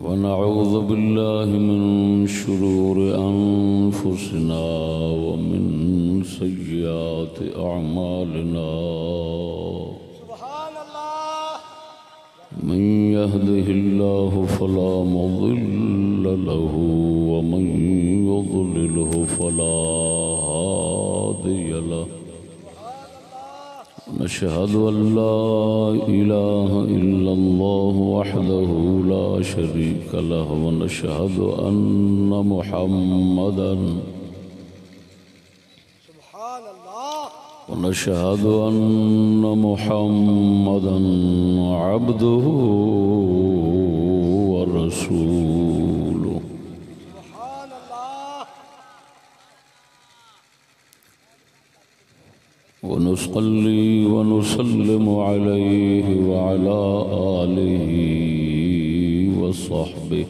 ونعوذ بالله من شرور أنفسنا ومن سيئات أعمالنا سبحان الله من يهده الله فلا مضل له ومن يضلله فلا هادي له نشهد أن لا إله إلا الله وحده لا شريك له ونشهد أن محمدا سبحان الله ونشهد أن محمدا عبده ورسوله سبحان الله ونصلي ونسلم عليه وعلى آله وصحبه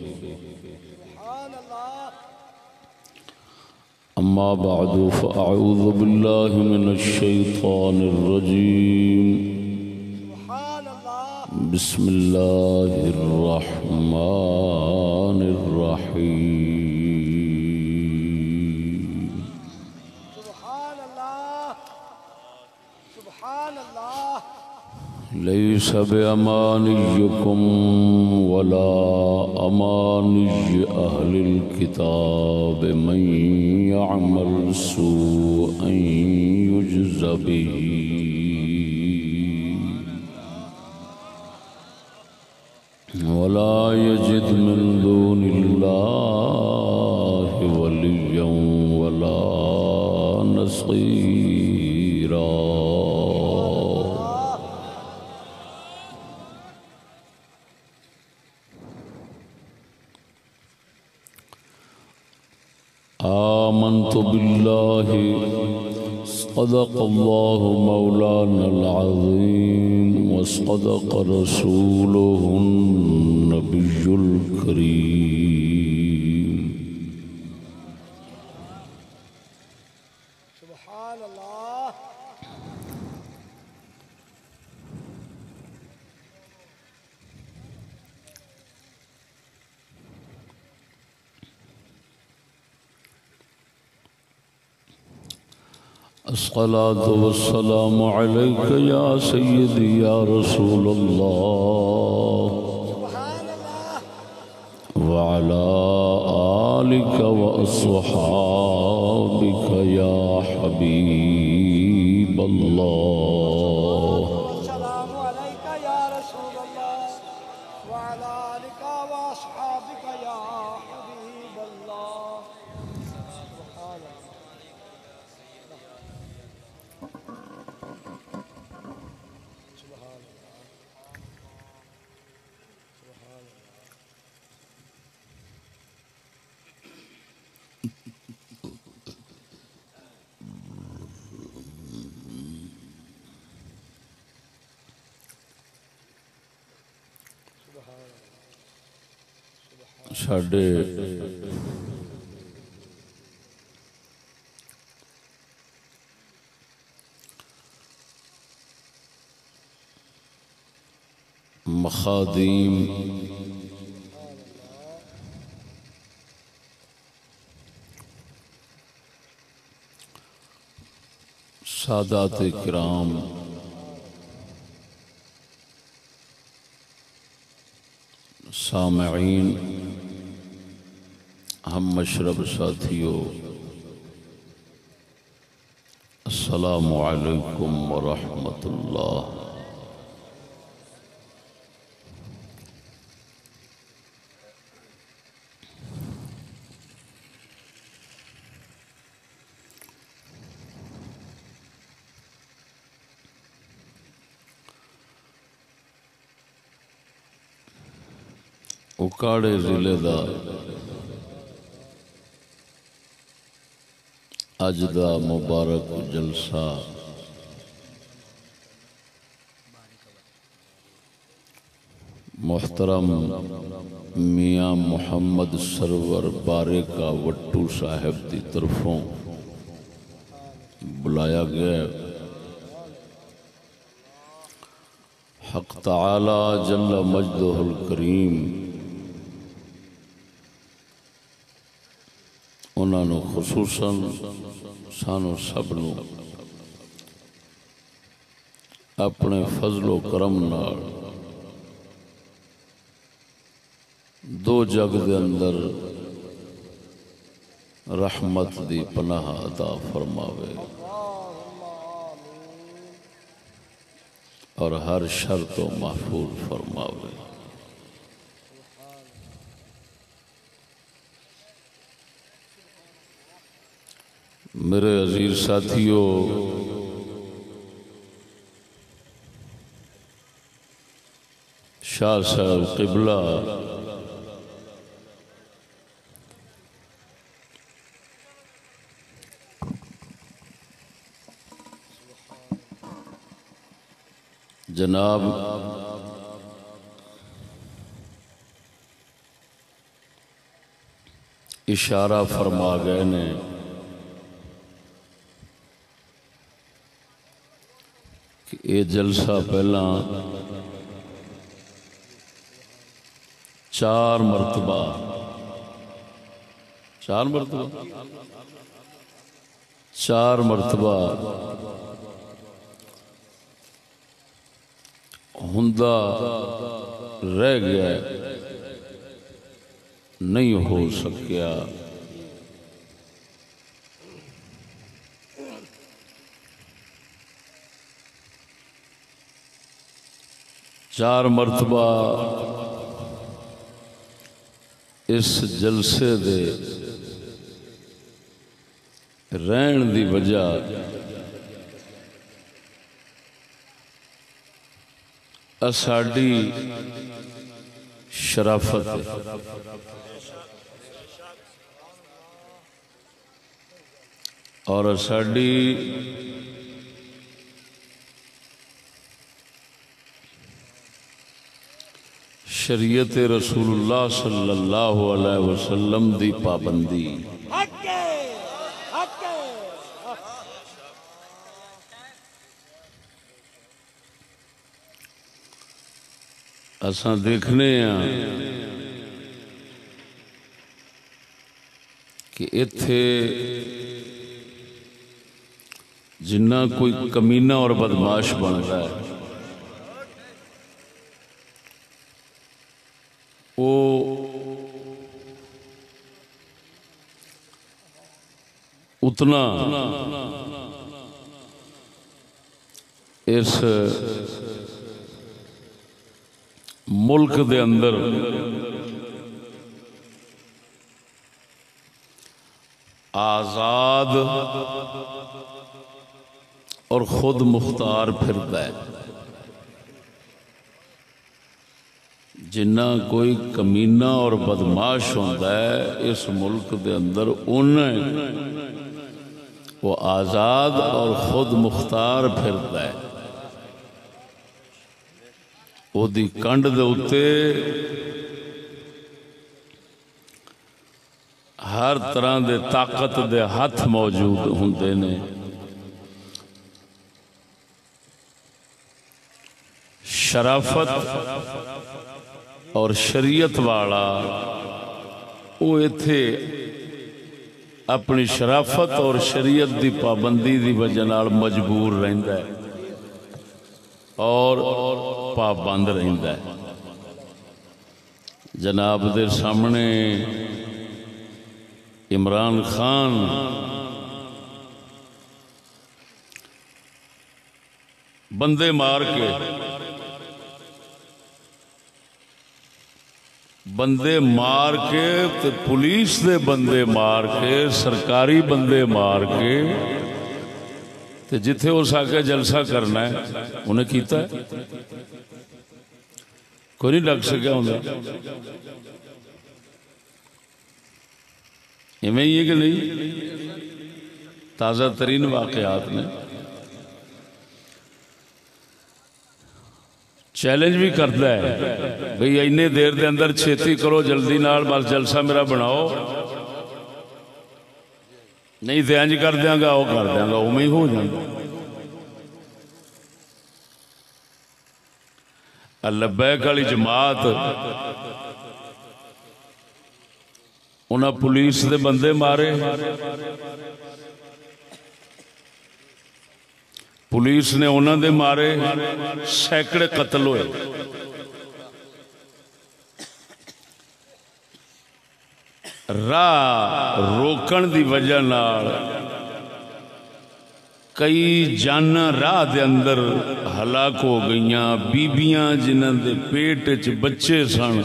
سبحان الله أما بعد فأعوذ بالله من الشيطان الرجيم سبحان الله بسم الله الرحمن الرحيم سبحان الله سبحان الله ليس بأمانيكم ولا أماني أهل الكتاب من يعمل سوءا يجز به ولا يجد من دون الله وليا ولا نصيرا آمنت بالله صدق الله مولانا العظيم وصدق رسوله النبي الكريم سبحان الله الصلاة والسلام عليك يا سيدي يا رسول الله سبحان الله وعلى آلك وأصحابك يا حبيب الله والسلام عليك يا رسول الله وعلى آلك وأصحابك يا حبيب الله سبحان الله سبحان الله سبحان الله ساڈے مخادیم سادات کرام سامعین ہم مشرب ساتھیوں السلام علیکم ورحمۃ اللہ اکاڑے ضلع دا اج دا مبارک جلسہ محترم میاں محمد سرور بارے کا وٹو صاحب دی طرفوں بلایا گیا حق تعالی جل مجدہ الکریم خصوصاً سانو سب نو اپنے فضل و کرم نال دو جگ دے اندر رحمت دی پناہ عطا فرماوے اور ہر شر تو محفوظ فرماوے۔ میرے عزیز ساتھیو، شاہ صاحب قبلہ جناب اشارہ فرما گئے نے کہ یہ جلسہ پہلا 4 مرتبہ ہندہ رہ گیا، نہیں ہو سکیا۔ چار مرتبہ اس جلسے دے رہن دی وجہ اساڑی شرافت ہے، اور اساڑی شریعت رسول اللہ صلی اللہ علیہ وسلم دی پابندی۔ اساں دیکھنے ہیں کہ ایتھے جنہ کوئی کمینہ اور بدماش بن رہا ہے وہ اتنا اس ملک دے اندر آزاد اور خود مختار پھرتا ہے۔ جنہ کوئی کمینہ اور بدماش ہوتا ہے اس ملک دے اندر انہیں وہ آزاد اور خود مختار پھرتا ہے۔ وہ دی کنڈ دے اتے ہر طرح دے طاقت دے ہاتھ موجود ہوندے نے۔ شرافت اور شریعت والا وہ ایتھے اپنی شرافت اور شریعت دی پابندی دی وجہ نال مجبور رہندا ہے اور پابند رہندا ہے۔ جناب دے سامنے عمران خان بندے مار کے تے پولیس دے بندے مار کے سرکاری بندے مار کے تے جتھے اس آگے جلسہ کرنا ہے انہیں کیتا ہے، کوئی نہیں ڈک سکیا انہیں۔ ایویں ہی ہے کہ نہیں؟ تازہ ترین واقعات نے چیلنج بھی کرتا ہے بھئی اینے دیر دے اندر چھیتی کرو، جلدی نال بس جلسہ میرا بناؤ، نہیں تے انج کر دیاں گا، وہ کر دیاں گا، اوویں ہی ہو جاندا۔ لبیک والی جماعت انہاں پولیس دے بندے مارے، پولیس نے انہاں دے مارے، سینکڑے قتل ہوئے۔ راہ روکن دی وجہ نال کئی جانا راہ دے اندر ہلاک ہو گئیاں، بیبیاں جنہاں دے پیٹ چ بچے سن،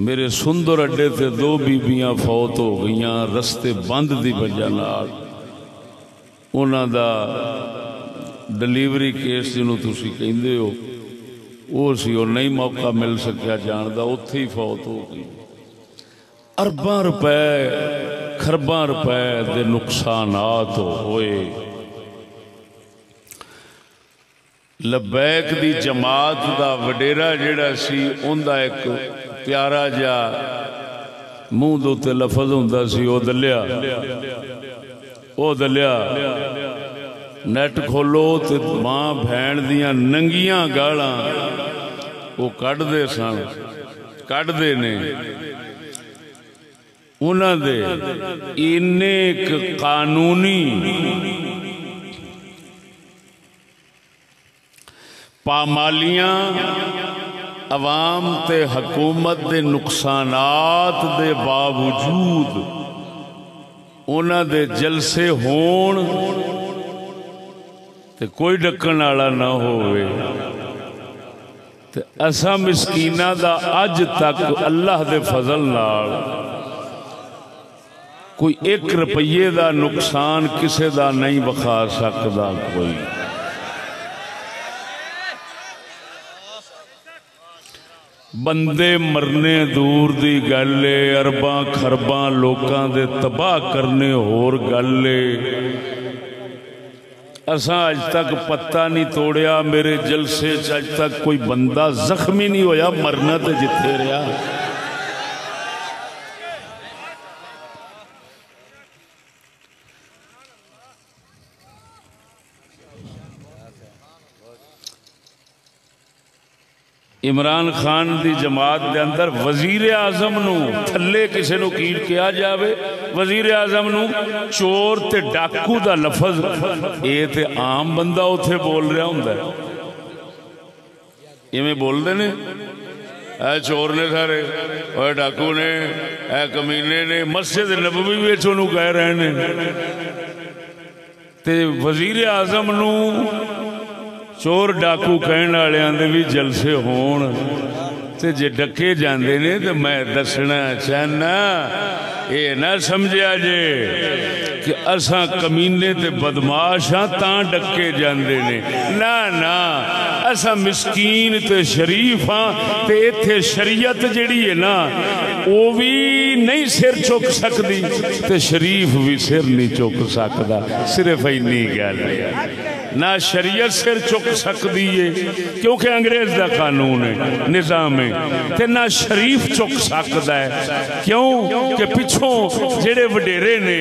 میرے سندر اڈے تے 2 بیبیاں فوت ہو گئیاں رستے بند دی وجہ نال۔ انہاں دا ڈلیوری کیس جنہوں تسی کہندے ہو وہ سی، اور نہیں موقع مل سکیا جان دا، اتھے ہی فوت ہو گئی۔ ارباں روپے خرباں روپے دے نقصانات ہوئے۔ لبیک دی جماعت دا وڈیرا جڑا سی اوندا ایک پیارا جا منہ دوتے لفظ ہوندا سی، او دلیا نیٹ کھولو تے ماں بہن دیاں ننگیاں گالاں وہ کڈ دے سن، کڈ دے نے انہاں دے انیک قانونی پامالیاں عوام تے حکومت دے نقصانات دے باوجود انہاں دے جلسے ہون تے کوئی ڈکن والا نہ ہوئے، تے اساں مسکینہ دا اج تک اللہ دے فضل نال کوئی 1 روپیے دا نقصان کسے دا نہیں بخا سکدا کوئی۔ بندے مرنے دور دی گلے، ارباں خرباں لوکاں دے تباہ کرنے ہور گلے، اساں اج تک پتہ نہیں توڑیا، میرے جلسے اج تک کوئی بندہ زخمی نہیں ہویا، مرنا تے جتھے رہا۔ عمران خان دی جماعت دے اندر وزیر اعظم نو تھلے کسے نو کیڑ کیا جاوے، وزیر اعظم نو چور تے ڈاکو دا لفظ اے تے عام بندہ اتھے بول رہا ہوندا ہے، یہ میں بول دے نے اے چور نے سارے، اے ڈاکو نے، اے کمینے نے، مسجد نبوی وچ انہوں کہہ رہے نے، تے وزیر اعظم نو چور ڈاکو کہن والے آندے بھی جلسے ہون تے جے ڈکے جاندے نے تے میں دسنا چاہنا اے نہ سمجھیا جے کہ اساں کمینے تے بدماشاں تاں ڈکے جاندے نے، نا اساں مسکین تے شریف ہاں، تے ایتھے شریعت جڑی ہے نا وہ بھی نہیں سر چک سکتی تے شریف بھی سر نہیں چک سکتا، صرف اینی گل ہے، نہ شریعت سر چک سکتی ہے کیونکہ انگریز دا قانون ہے، نظام ہے، تے نہ شریف چک سکتا ہے، کیوں کہ پچھوں جڑے وڈیرے نے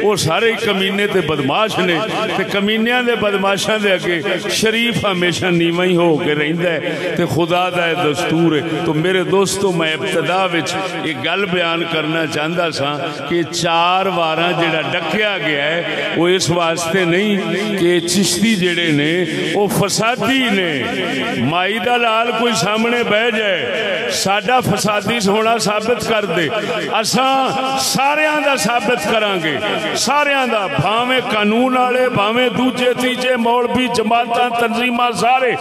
وہ سارے کمینے تے بدماش نے، تے کمینیاں دے بدماشاں دے اگے شریف ہمیشہ نیواں ہی ہو کے رہندا ہے، تے خدا دا دستور ہے۔ تو میرے دوستو میں ابتدا وچ ایک گل بیان کرنا چاہندا سا کہ 4 واراں جڑا ڈکیا گیا ہے وہ اس واسطے نہیں کہ چشتی جڑے نے وہ فسادی نے، مائی دا لال کوئی سامنے بہ جائے ساڈا فسادی ہونا ثابت کر دے، اساں ساریاں دا ثابت کران گے، ساریاں دا، بھاویں قانون والے، بھاویں دوجے تیجے مولوی جماعتاں تنظیماں سارے،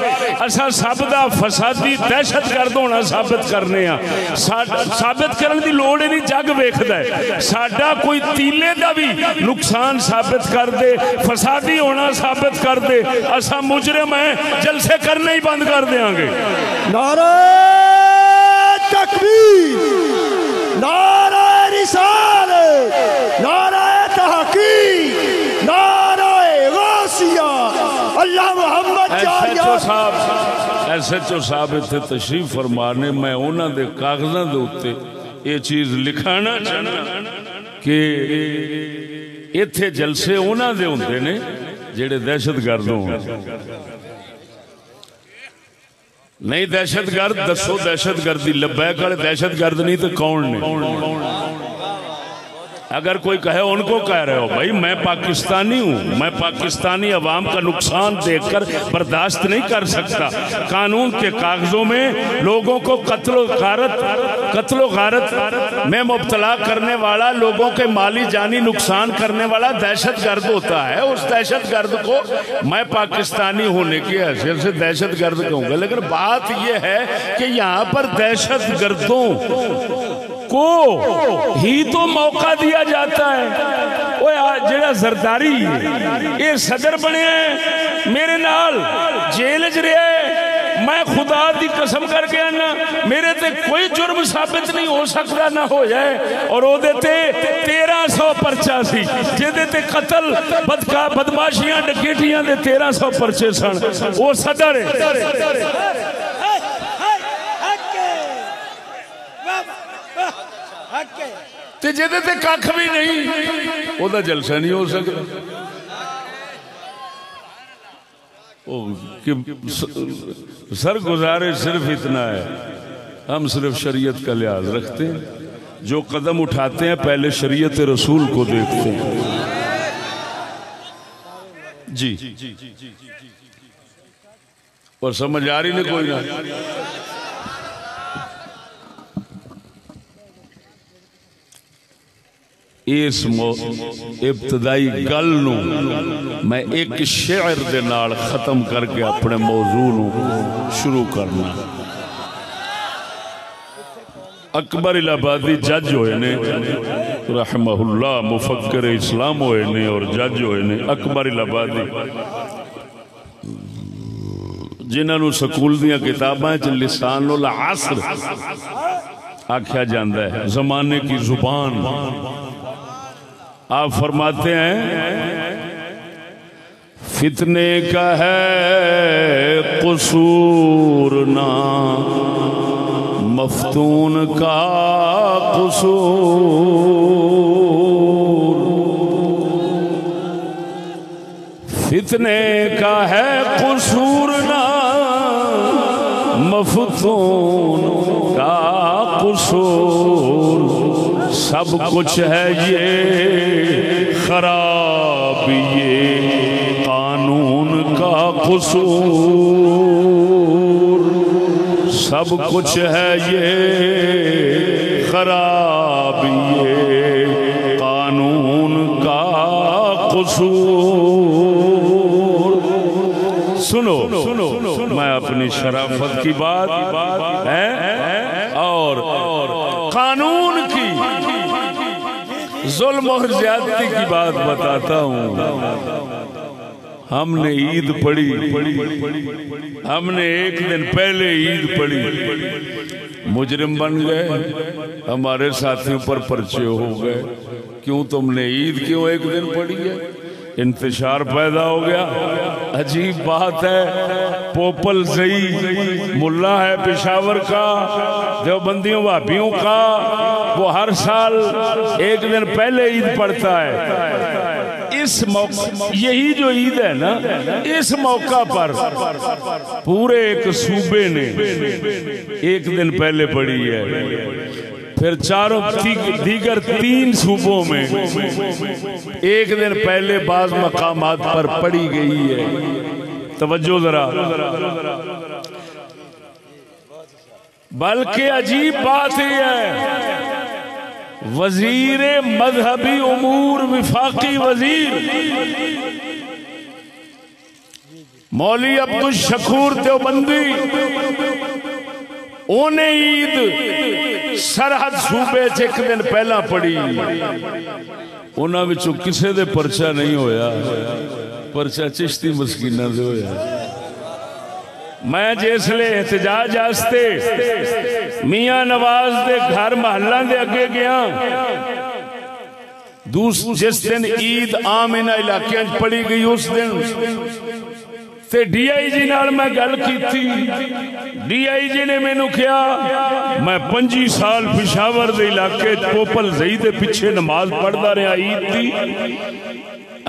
اساں سب دا فسادی دہشت گرد ہونا ثابت کرنے ہاں، ثابت کرن دی لوڑ نہیں، جگ ویکھدا ہے، ساڈا کوئی تیلے دا بھی نقصان ثابت کر دے، فسادی ہونا ثابت کر دے، اساں مجرم ہیں، جلسے کرنے ہی بند کر دیاں گے۔ نعرہ تکبیر، نعرہ رسالت، نعرہ تحقیق، نعرہ غوثیہ، اللہ محمد ایس ایچ او صاحب اتنے تشریف فرمانے، میں انہوں دے کاغذاں دے اتے یہ چیز لکھانا چاہنا کہ اتنے جلسے انہوں دے ہوندے نے جڑے دہشت گرد ہوں، نہیں دہشت گرد دسو، دہشت گردی لبیک والے دہشت گرد نہیں تو کون نے؟ اگر کوئی کہے ان کو کہہ رہے ہو بھائی میں پاکستانی ہوں، میں پاکستانی عوام کا نقصان دیکھ کر برداشت نہیں کر سکتا، قانون کے کاغذوں میں لوگوں کو قتل و غارت میں مبتلا کرنے والا، لوگوں کے مالی جانی نقصان کرنے والا دہشت گرد ہوتا ہے، اس دہشت گرد کو میں پاکستانی ہونے کی حیثیت سے دہشت گرد کہوں گا۔ لیکن بات یہ ہے کہ یہاں پر دہشت گردوں کو ہی تو موقع دیا جاتا ہے۔ وہ جڑا زرداری یہ صدر بنے ہیں میرے نال جیل چ رہا ہے، میں خدا دی قسم کر کے آنا میرے تے کوئی جرم ثابت نہیں ہو سکتا نہ ہو جائے، اور وہ تے 1300 پرچہ سی جہدے تے قتل بدماشیاں ڈکیٹیاں دے 1300 پرچے سن، وہ صدر ہے۔ تے جہدے تے کھ بھی نہیں وہ دا جلسہ نہیں ہو سکتا۔ سر گزارش صرف اتنا ہے، ہم صرف شریعت کا لحاظ رکھتے ہیں، جو قدم اٹھاتے ہیں پہلے شریعت رسول کو دیکھتے ہیں۔ جی اور سمجھ آ رہی نہیں کوئی نہ؟ اس ابتدائی گل نو میں ایک شعر دے نال ختم کر کے اپنے موضوع نو شروع کرنا۔ اکبر الہبادی جج ہوئے نے رحمہ اللہ، مفکر اسلام ہوئے نے اور جج ہوئے نے۔ اکبر الہبادی جنہاں نو سکول دیاں کتاباں چ لسان العصر آکھیا جاندا ہے، زمانے کی زبان۔ آپ فرماتے ہیں فتنے کا ہے قصور نہ مفتون کا قصور، فتنے کا ہے قصور نہ مفتون کا قصور، سب کچھ ہے یہ خراب یہ قانون کا قصور، سب کچھ ہے یہ خراب یہ قانون کا قصور۔ سنو میں اپنی شرافت کی بات اور قانون کی ظلم اور زیادتی کی بات بتاتا ہوں۔ ہم نے عید پڑھی، ہم نے ایک دن پہلے عید پڑھی، مجرم بن گئے، ہمارے ساتھیوں پر پرچے ہو گئے، کیوں تم نے عید کیوں ایک دن پڑھی ہے؟ انتشار پیدا ہو گیا۔ عجیب بات ہے، پوپل زئی ملا ہے پشاور کا، دیوبندیوں وہابیوں کا، وہ ہر سال ایک دن پہلے عید پڑھتا ہے۔ اس موقع یہی جو عید ہے نا، اس موقع پر پورے ایک صوبے نے ایک دن پہلے پڑھی ہے، پھر چاروں دیگر 3 صوبوں میں ایک دن پہلے بعض مقامات پر پڑھی گئی ہے۔ توجہ ذرا، بلکہ عجیب بات یہ ہے، وزیر مذہبی امور وفاقی وزیر مولوی عبدالشکور دیوبندی انہیں عید سرحد صوبے ایک دن پہلا پڑھی، انہاں وچوں کسے دے پرچہ نہیں ہویا، پرچہ چشتی مسکینہ دے ہویا۔ میں جس لے احتجاج آستے میاں نواز دے گھر محلہ دے اگے گیا، جس دن عید عام انہاں علاقے پڑھی گئی، اس دن تے ڈی آئی جی نال میں گل کی تھی۔ ڈی آئی جی نے میں نو کیا، میں 25 سال پشاور دے علاقے پوپل زئی دے پیچھے نماز پڑھدا رہا عید دی،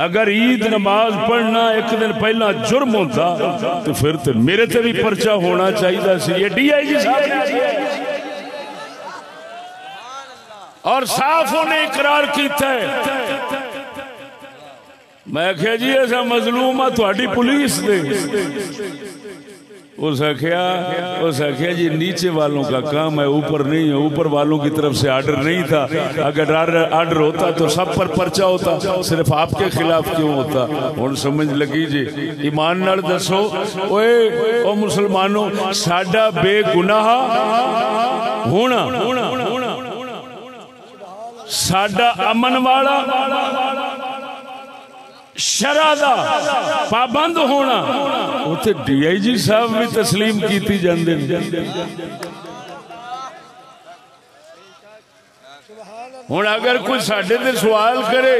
اگر عید نماز پڑھنا ایک دن پہلا جرم ہوتا تو پھر تے میرے تے بھی پرچہ ہونا چاہیے سی۔ یہ ڈی آئی جی صاحب اور صاف انہیں اقرار کیتا ہے. میں کہا جی ایسا مظلوم ہے تھوڑی پولیس دے. اس آخیا جی نیچے والوں کا کام ہے، اوپر نہیں ہے. اوپر والوں کی طرف سے آرڈر نہیں تھا. اگر آرڈر ہوتا تو سب پر پرچہ ہوتا، صرف آپ کے خلاف کیوں ہوتا؟ ہن سمجھ لگی جی. ایمان نال دسو او مسلمانوں، ساڈا بے گناہ ہونا، ساڈا امن والا شرع دا پابند ہونا، اتنے ڈی آئی جی صاحب بھی تسلیم کیتی جاندے. ہوں اگر کوئی ساڈے تے سوال کرے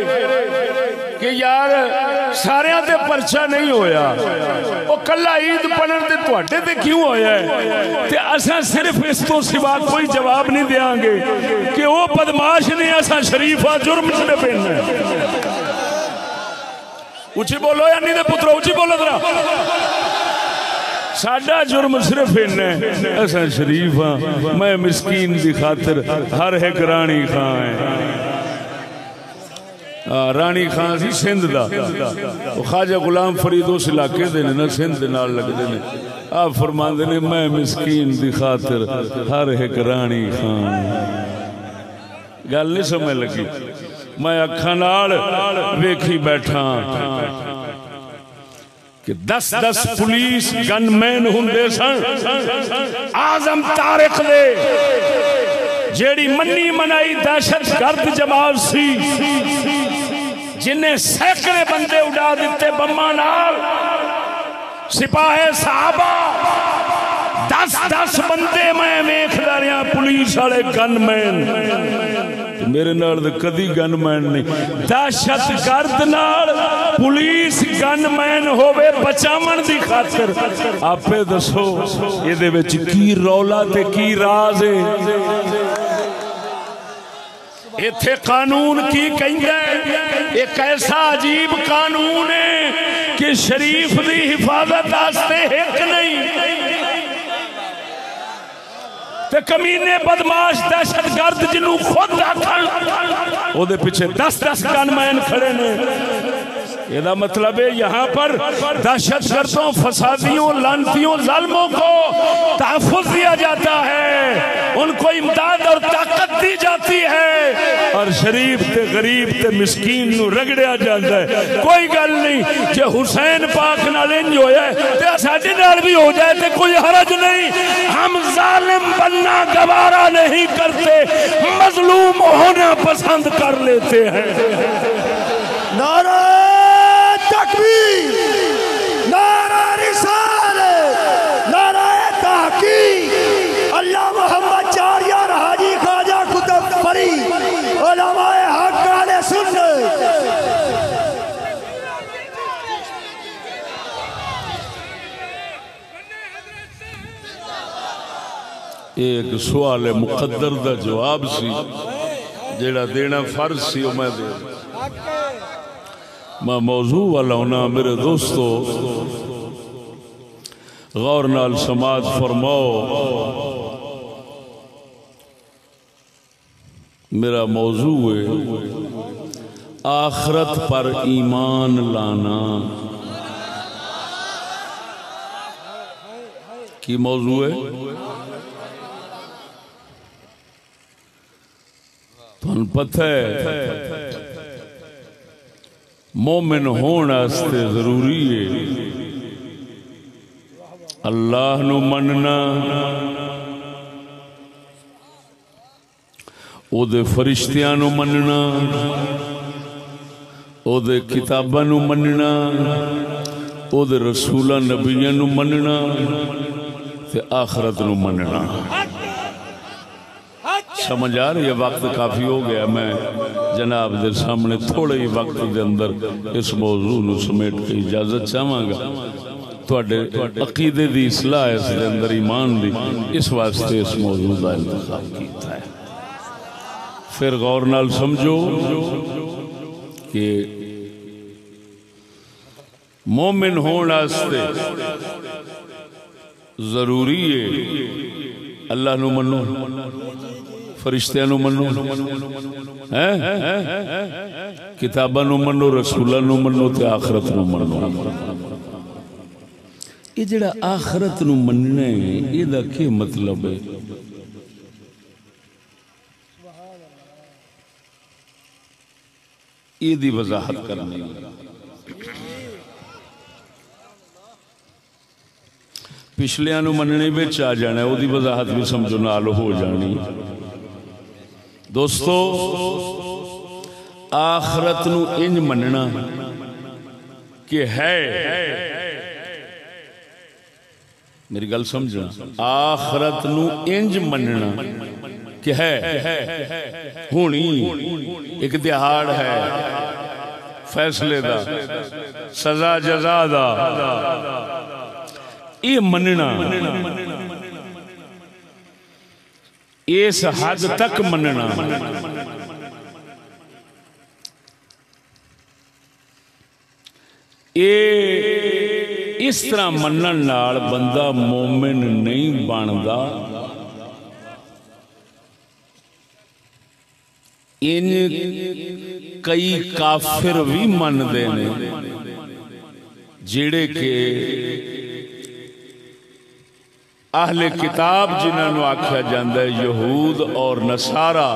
کہ یار سارے تے پرچہ نہیں ہویا، وہ کلا عید پڑھن تے تواڈے تے کیوں ہویا ہے، تے اساں صرف اس تو سوا کوئی جواب نہیں دیاں گے کہ وہ بدماش نے اساں شریفہ جرم چ پہننا ہے. اچھی بولو یا نہیں دے پترو، اچھی بولو ذرا. ساڈا جرم صرف ہے اساں شریف ہاں. میں مسکین دی خاطر ہر ایک رانی خان ہے. رانی خان سی سندھ دا، خواجہ غلام فرید اس علاقے دے نے نا، سندھ دے نال لگدے نے. آپ فرماندے نے میں مسکین دی خاطر ہر ایک رانی خان. گل نہیں سمجھ لگی. میں اکھاں نال ویکھی بیٹھا کہ 10 پولیس گن مین ہوندے سن. اعظم طارق دے جیڑی منی منائی دہشت گرد جماعت سی، جنہیں سینکڑے بندے اڑا دیتے بماں نال. سپاہی صحابہ 10 بندے میں ویکھدا رہیا پولیس والے گن مین. میرے نال تے کدی گن مین نہیں. دہشت گرد نال پولیس گن مین ہوے بچاون دی خاطر. آپے دسو اے دے وچ کی رولا تے کی راز ہے؟ ایتھے قانون کی کہندا ہے؟ ایک ایسا عجیب قانون ہے کہ شریف دی حفاظت واسطے ایک نہیں تے کمینے بدماش دہشت گرد جنوں خود آکھن او دے پیچھے 10 گن مین کھڑے نے. یہ مطلب ہے یہاں پر دہشت گردوں، فسادیوں، لعنتیوں، ظالموں کو تحفظ دیا جاتا ہے، ان کو امداد اور طاقت دی جاتی ہے، اور شریف تے غریب تے مسکین نو رگڑیا جاتا ہے. کوئی گل نہیں جے حسین پاک نال انج ہویا ہے تے ساڈے نال بھی ہو جائے تے کوئی حرج نہیں. ہم ظالم بننا گوارا نہیں کرتے، مظلوم ہونا پسند کر لیتے ہیں. نعرہ تکبیر، نعرہ رسالت، نعرہ تحقیق. اللہ محمد چار یار حاجی خواجہ کتب فرید، علماء حق اہل سنت. ایک سوال مقدر دا جواب سی جیڑا دینا فرض سی او میں دے. میں موضوع والا ہونا میرے دوستو غور نال سماعت فرماؤ. میرا موضوع ہے آخرت پر ایمان لانا. کی موضوع ہے؟ تھن پتہ ہے مومن ہونا استے ضروری ہے اللہ نو مننا، او دے فرشتیاں نو مننا، او دے کتاباں نو مننا، او دے رسولاں نبیاں نو مننا تے آخرت نو مننا. سمجھ آ رہی ہے؟ وقت کافی ہو گیا. میں جناب دے سامنے تھوڑے ہی وقت دے اندر اس موضوع نو سمیٹ کے اجازت چاہواں گا. تواڈے عقیدے دی اصلاح اس دے اندر، ایمان دی، اس واسطے اس موضوع دا انتخاب کیتا ہے. پھر غور نال سمجھو کہ مومن ہون واسطے ضروری ہے اللہ نو منو. فرشتیاں نو منو کتاباں نو منو رسولاں نو منو تے آخرت نو منو یہ جڑا آخرت نو مننا ہے یہ دا کیا مطلب ہے یہ دی وضاحت کرنی پچھلیاں نو مننے بچ آ جانا ہے وہ دی وضاحت بھی سمجھو نال ہو جانی دوستو آخرت نو انج مننا کہ ہے میری گل سمجھنا آخرت نو انج مننا کہ ہے ہونی ایک دہاڑ ہے فیصلے دا سزا جزا دا یہ مننا اس حد تک مننا اس طرح منن نال بندہ مومن نہیں بندا ان کئی کافر بھی من دے نے جڑے کہ اہل کتاب جنہاں نو آکھیا جاندا ہے یہود اور نصارا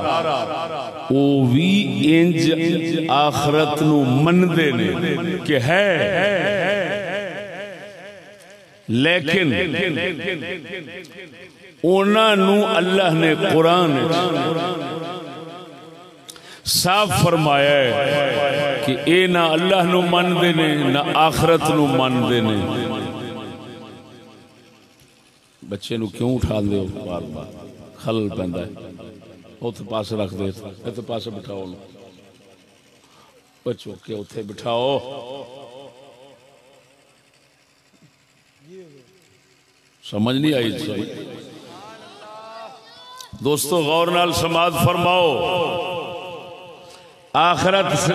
او بھی انج آخرت نو مندے نے کہ ہے لیکن انہاں نو اللہ نے قرآن صاف فرمایا ہے کہ اے نہ اللہ نو مندے نے نہ آخرت نو مندے نے بچے نو کیوں اٹھا دے ہو بار بار خلل پہندا ہے اوتھے پاس رکھ دے ایتھے پاس بٹھاؤ بچوں کے اوتھے بٹھاؤ سمجھ نہیں آئی صحیح دوستو غور نال سماعت فرماؤ آخرت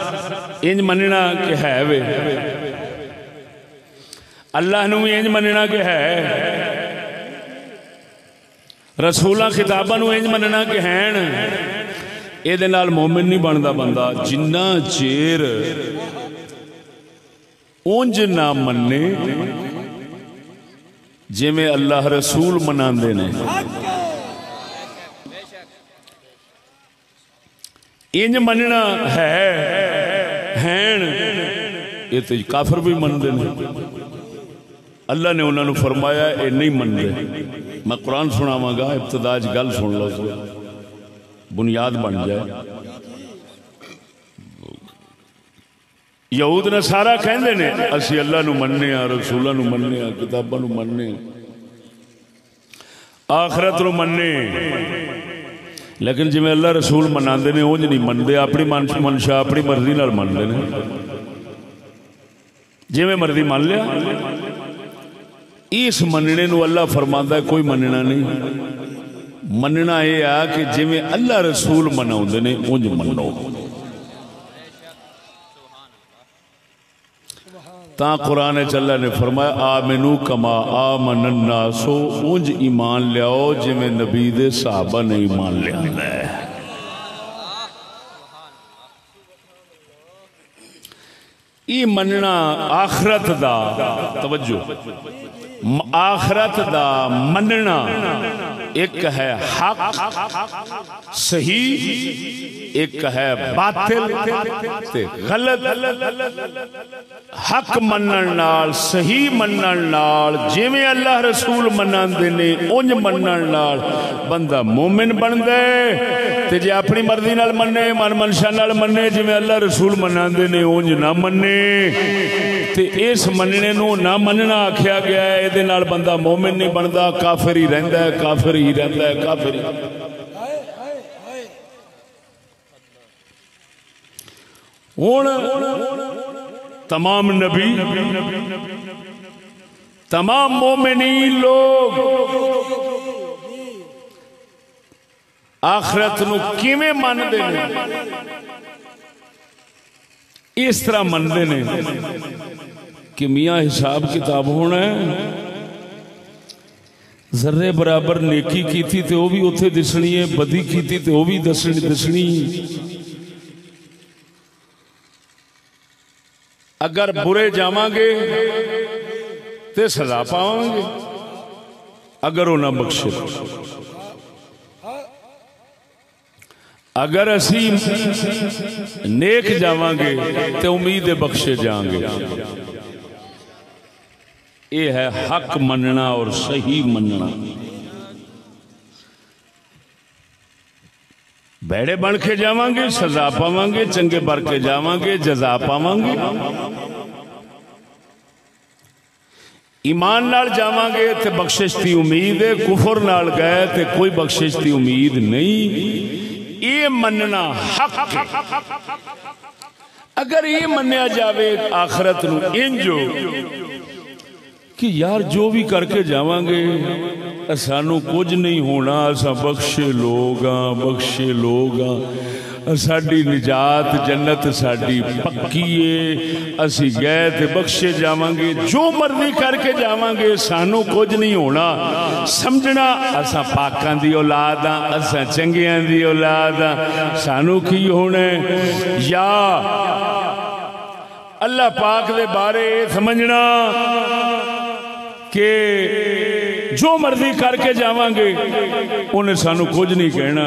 انج مننا کہ ہے وے اللہ نو انج مننا کہ ہے رسولاں خطاباں نو انج مننا کہ ہیں اے دے نال مومن نہیں بندا بندہ جنہ چیر اونج نہ مننے جے میں اللہ رسول مناندے نے انج مننا ہے یہ تو کافر بھی مندے نے اللہ نے انہوں نے فرمایا اے نہیں مندے میں قرآن سناواں گا ابتداء گل سن لو بنیاد بن جائے یہود نصارا کہندے نے اسی اللہ نو مننے ہاں رسولاں نو مننے ہاں کتاباں نو مننے آخرت نو مننے لیکن جی میں اللہ رسول مناندے نے اونج نہیں مندے اپنی منشا اپنی مرضی نال مندے نے جی میں مرضی مان لیا اس مننے نو اللہ فرماندا ہے کوئی مننا نہیں مننا یہ آ کہ جی میں اللہ رسول مناؤندے نے اونج منو تا قرآن چلہ نے فرمایا آمنو کما آمن الناس اونج ایمان لیاؤ جی میں نبی دے صحابہ نے ایمان لیا ہے ای مننا آخرت دا توجہ آخرت دا مننا ایک ہے حق صحیح ایک ہے باطل تے غلط حق منن نال صحیح منن نال جویں اللہ رسول مناندے نے اونج منن نال بندہ مومن بندا ہے تے جے اپنی مرضی نال مننے من منشا نال مننے جویں اللہ رسول مناندے نے اونج نہ مننے تے اس مننے نو نہ مننا آکھیا گیا ہے اے دے نال بندہ مومن نہیں بندا کافر ہی رہندا ہے کافر ہی رہندا ہے کافر ہی تمام نبی تمام مومنین لوگ آخرت نو کیویں مندے نے اس طرح مندے نے کہ میاں حساب کتاب ہونا ہے ذرے برابر نیکی کیتی تے وہ بھی اتھے دسنی ہے، بدی کیتی تے وہ بھی دسنی. اگر برے جاواں گے تے سزا پاواں گے اگر وہ نہ بخشے. اگر اسی نیک جاواں گے تے امید بخشے جائیں گے. یہ ہے حق مننا اور صحیح مننا. بیڑے بن کے جاواں گے سزا پاواں گے، چنگے بر کے جاواں گے جزا پاواں گے. ایمان نال جاواں گے تے بخشش دی امید ہے، کفر نال گئے تے کوئی بخشش دی امید نہیں. یہ مننا حق. اگر یہ منیا جاوے آخرت نو انجو کہ یار جو بھی کر کے جاواں گے سانو کچھ نہیں ہونا، اساں بخشے لوگ ہاں، ساڈی نجات جنت ساڈی پکی ہے، اسی گئے تے بخشے جاواں گے، جو مرضی کر کے جاواں گے سانو کچھ نہیں ہونا. سمجھنا اساں پاکاں دی اولاد ہاں، اساں چنگیاں دی اولاد ہاں، سانو کی ہونا ہے. یا اللہ پاک دے بارے سمجھنا کہ جو مرضی کر کے جاواں گے انہیں سانو کچھ نہیں کہنا،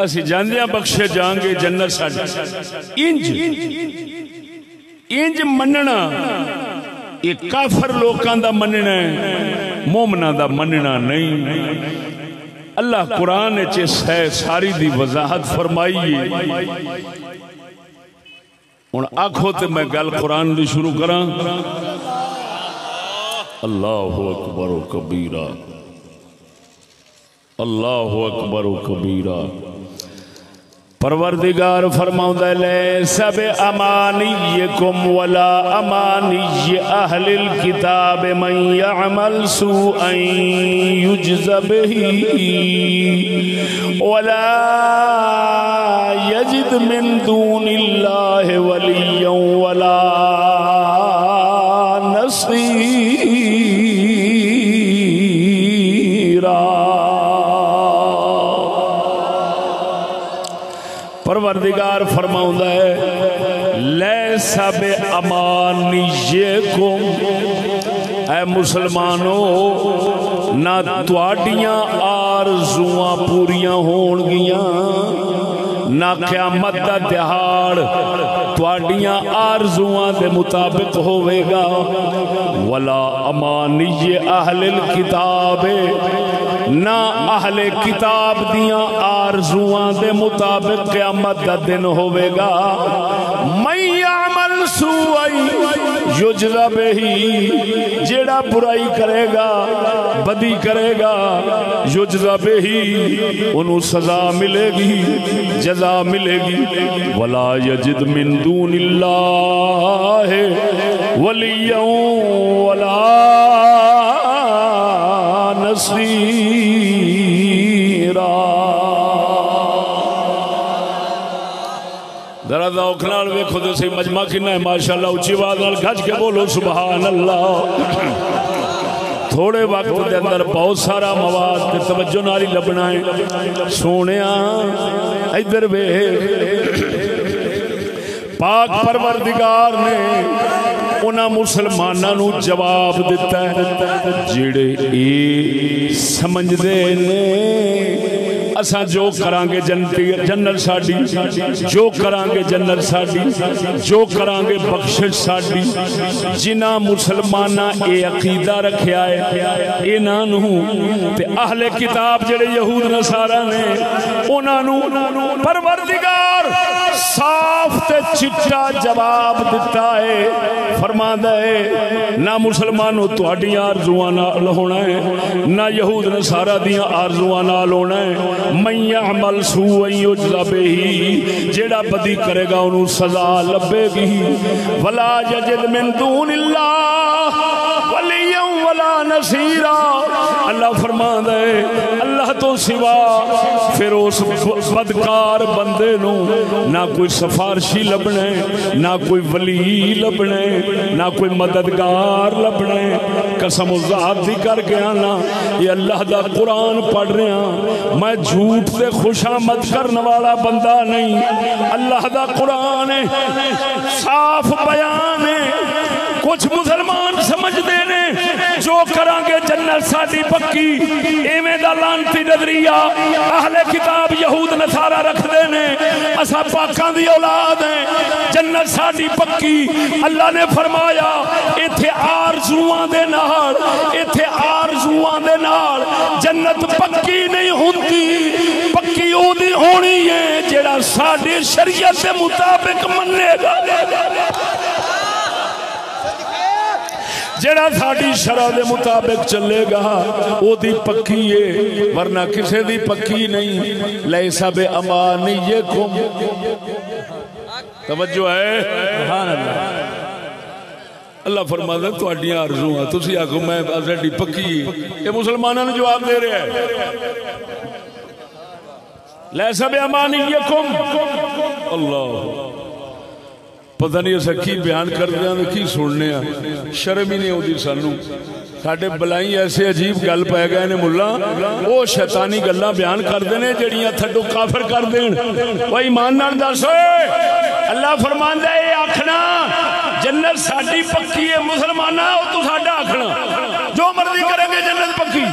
اسی جاندیاں بخشے جائیں گے جنت ساڈی. انج مننا یہ کافر لوکاں دا مننا ہے، مومناں دا مننا نہیں. اللہ قرآن چ ساری دی وضاحت فرمائی ہے. ہن آکھو تے میں گل قرآن دی شروع کراں. اللہ اکبر و کبیرہ، اللہ اکبر و کبیرہ. پروردگار فرماؤں لیس بامانیکم ولا امانی اہل الکتاب من یعمل سوءا یجز بہ ولا یجد من دون اللہ ولیا ولا نصیرا. پروردگار فرماؤں ہے لیس بامانیکم، اے مسلمانوں نہ تواڈیاں آرزواں پوریاں ہون گیاں، نہ قیامت دا دہاڑ تواڈیاں آرزوان دے مطابق ہوئے گا. ولا امانی اہل الکتاب، نہ اہل کتاب دیاں آرزوان دے مطابق قیامت دا دن ہوئے گا. من یعمل سوءا یجز بہ، جیڑا برائی کرے گا بدی کرے گا یجز بہ انہوں سزا ملے گی جزا ملے گی. ولا یجد من دون اللہ ولیا ولا نصیرا. ذرا ذوق نال ویکھو تے سی مجمع کنا ہے ماشاءاللہ. اونچی آواز نال گج کے بولو سبحان اللہ. تھوڑے وقت دے اندر بہت سارا مواد تے توجہ نال ہی لبنا ہے. سونیا ادھر ویکھ، پاک پروردگار نے انہاں مسلماناں نو جواب دیتا ہے جڑے اے سمجھ دے نے اساں جو کرانگے جنت ساڈی، جو کرانگے جنت ساڈی، جو کرانگے بخشش ساڈی. جنہاں مسلماناں اے عقیدہ رکھیا ہے انہاں نو تے اہل کتاب جڑے یہود نصارا نے انہاں نو پروردگار صاف تے چٹا جواب دیتا ہے. فرماندا ہے نہ مسلمانوں تہاڈیاں آرزواں نال ہونا ہے، نہ یہود نصارا دیاں آرزواں نال ہونا ہے. من یعمل سوءا یجز بہ، جیڑا بدی کرے گا انہوں سزا لبے گی. ولا یجد من دون اللہ ولیا ولا نصیرا. اللہ فرماندا ہے اللہ تو سوا پھر اس بدکار بندے نو نہ کوئی سفارشی لبنے نہ کوئی ولی لبنے نہ کوئی مددگار لبنے قسم ذات دی کر کے آنا یہ اللہ دا قرآن پڑھ رہا میں جھوٹ سے خوشامد کرنے والا بندہ نہیں اللہ دا قرآن ہے صاف بیان ہے کچھ مسلمان سمجھتے ہیں جو کرانگے جنت ساڈی پکی ایویں دا لانتی نظریہ اہل کتاب یہود نصارا رکھتے ہیں اساں پاکاں دی اولاد ہیں جنت ساڈی پکی اللہ نے فرمایا ایتھے آرزوؤں دے نال جنت پکی نہیں ہوندی پکی اودی ہونی ہے جڑا ساڈی شریعت دے مطابق منے گا جڑا ساڈی شرع دے مطابق چلے گا او دی پکی ہے ورنہ کسے دی پکی نہیں لیسا بے امانیکم توجہ ہے سبحان اللہ اللہ فرماتا ہے تہاڈیاں آرزوئاں تسی آکھو میں ساڈی پکی یہ مسلمانوں نے جواب دے رہا ہے لیسا بے امانیکم اللہ پتہ نہیں اسا کی بیان کر دیا کی سننے شرم ہی نہیں ہوتی سانو ساڈے بلائی ایسے عجیب گل پہ گئے نے ملا وہ شیطانی گلاں بیان کر دینے جڑیاں تھڈو کافر کر دین وہ ایمان نال دس اللہ فرماندا ہے آکھنا جنت ساڈی پکی ہے مسلماناں او تو ساڈا آکھنا جو مرضی کریں گے جنت پکی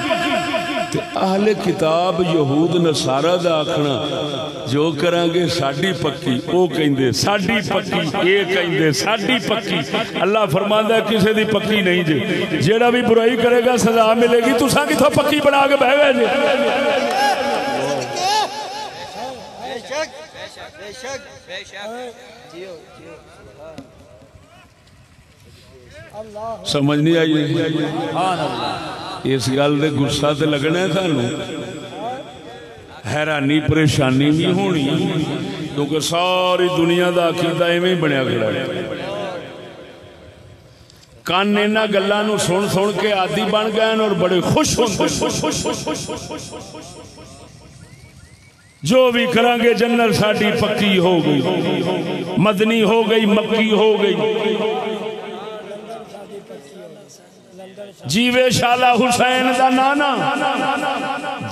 اہل کتاب یہود نصارا دا آکھنا جو کرانگے ساڈی پکی او کہندے ساڈی پکی اے کہندے ساڈی پکی اللہ فرماندا ہے کسے دی پکی نہیں جے جیڑا بھی برائی کرے گا سزا ملے گی تساں کتھوں پکی بنا کے بہ گئے جے سمجھ نہیں آئی اس گل دے غصہ تے لگنا ہے سانوں حیرانی پریشانی بھی ہونی کیونکہ ساری دنیا دا عقیدہ ایویں بنیا کھڑا ہے کان انہاں گلاں نو سن سن کے عادی بن گئے اور بڑے خوش ہوندے جو بھی کرانگے جنت ساڈی پکی ہو گئی مدنی ہو گئی مکی ہو گئی جیوے شالا حسین دا نانا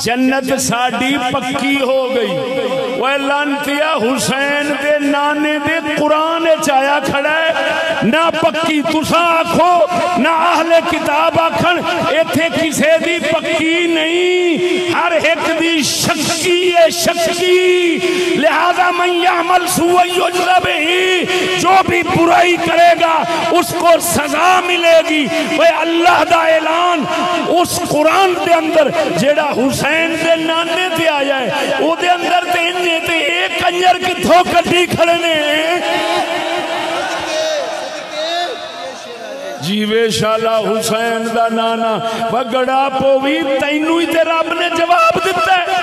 جنت ساڈی پکی ہو گئی وہ لانتیا حسین دے نانے دے قرآن چایا کھڑا ہے نہ پکی تسا آکھو نہ اہل کتاب آکھن ایتھے کسے دی پکی نہیں ہر ایک دی شکی ہے شکی لہذا من یعمل سوء یجزا بہی جو بھی برائی کرے گا اس کو سزا ملے گی وہ اللہ دا اعلان اس قرآن دے اندر جیڑا حسین دے نانے دے آیا ہے او دے اندر تے انہیں تے ایک کنجر کی دھوکٹی کھڑنے جیوے شالا حسین دا نانا بگڑا پوی تینوی تے رب نے جواب دیتا ہے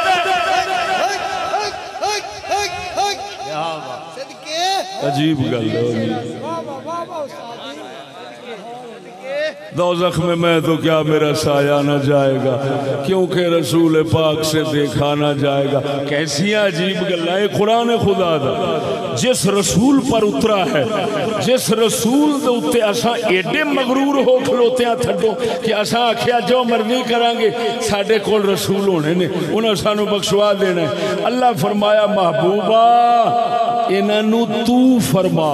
عجیب گل ہے دوزخ میں تو کیا میرا سایہ نہ جائے گا کیونکہ رسول پاک سے دیکھا نہ جائے گا کیسی عجیب گل ہے قرآن خدا دا جس رسول پر اترا ہے جس رسول دے اتے اساں ایڈے مغرور ہو کھلوتے ہیں تھڈو کہ اساں آکھیا جو مرضی کرانگے ساڈے کول رسول ہونے نے انہاں سانو بخشوا دینا ہے اللہ فرمایا محبوبہ انہاں تو فرما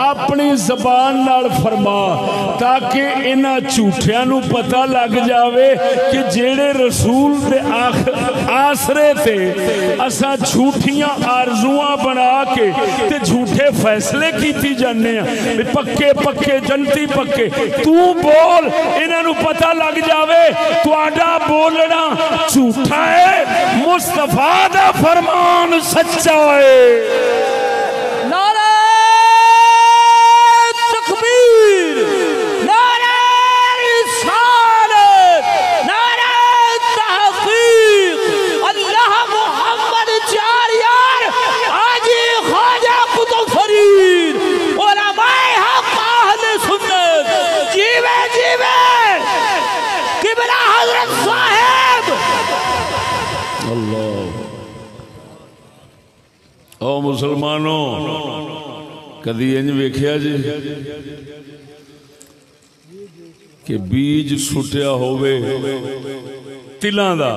اپنی زبان نال فرما تاکہ انہاں جھوٹیاں نو پتہ لگ جاوے کہ جیڑے رسول دے آسرے تے اساں جھوٹیاں آرزواں بنا کے تے جھوٹے فیصلے کیتی جانے ہیں پکے پکے جنتی پکے تو بول انہاں نو پتہ لگ جاوے تہاڈا بولنا جھوٹا ہے مصطفیٰ دا فرمان سچا ہے اللہ او مسلمانوں کدی انج ویکھیا جی کہ بیج سٹیا ہوئے تلاں دا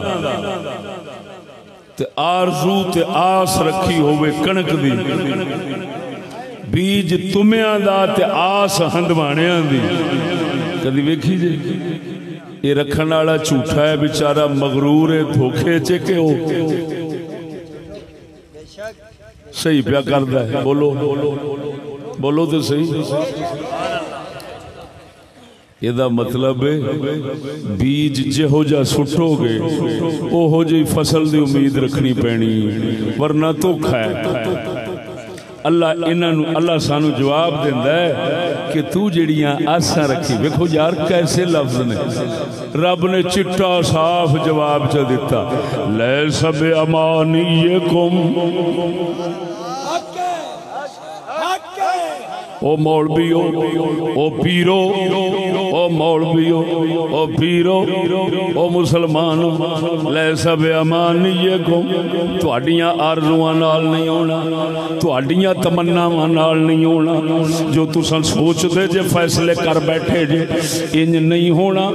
تے آرزو تے آس رکھی ہوئے کنک دی بیج تمیاں دا تے آس ہندوانیاں دی کدی ویکھی جی یہ رکھن والا جھوٹا ہے بیچارہ مغرور ہے دھوکے چ کہ او صحیح پیا کردا ہے بولو بولو تو صحیح یہ مطلب بیج جہو جا سٹو گے اوہو جی فصل دی امید رکھنی پینی ورنہ دھوکا ہے اللہ سانو جواب دیندا ہے کہ تو جڑیاں آساں رکھی ویکھو یار کیسے لفظ نے رب نے چٹا صاف جواب چ دیتا لیس بامانیکم او مولویو او پیرو او مولویو او پیرو او مسلمانو لیس بامانیکم تہاڈیاں آرزواں نال نہیں ہونا تہاڈیاں تمناواں نال نہیں ہونا جو تساں سوچ دے جے فیصلے کر بیٹھے جے انج نہیں ہونا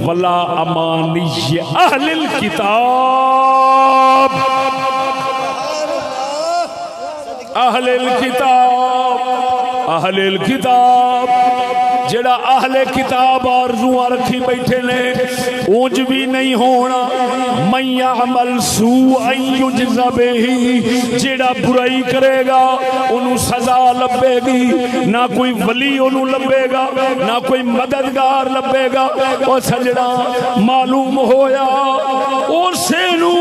ولا امانی اہل الکتاب اہل الکتاب اہل الکتاب جڑا اہل کتاب آرزواں رکھی بیٹھے نے اونج بھی نہیں ہونا من یعمل سوءا یجز بہ جڑا برائی کرے گا انہوں سزا لبے گی نہ کوئی ولی انہوں لبے گا نہ کوئی مددگار لبے گا اور سجڑا معلوم ہویا اور سینو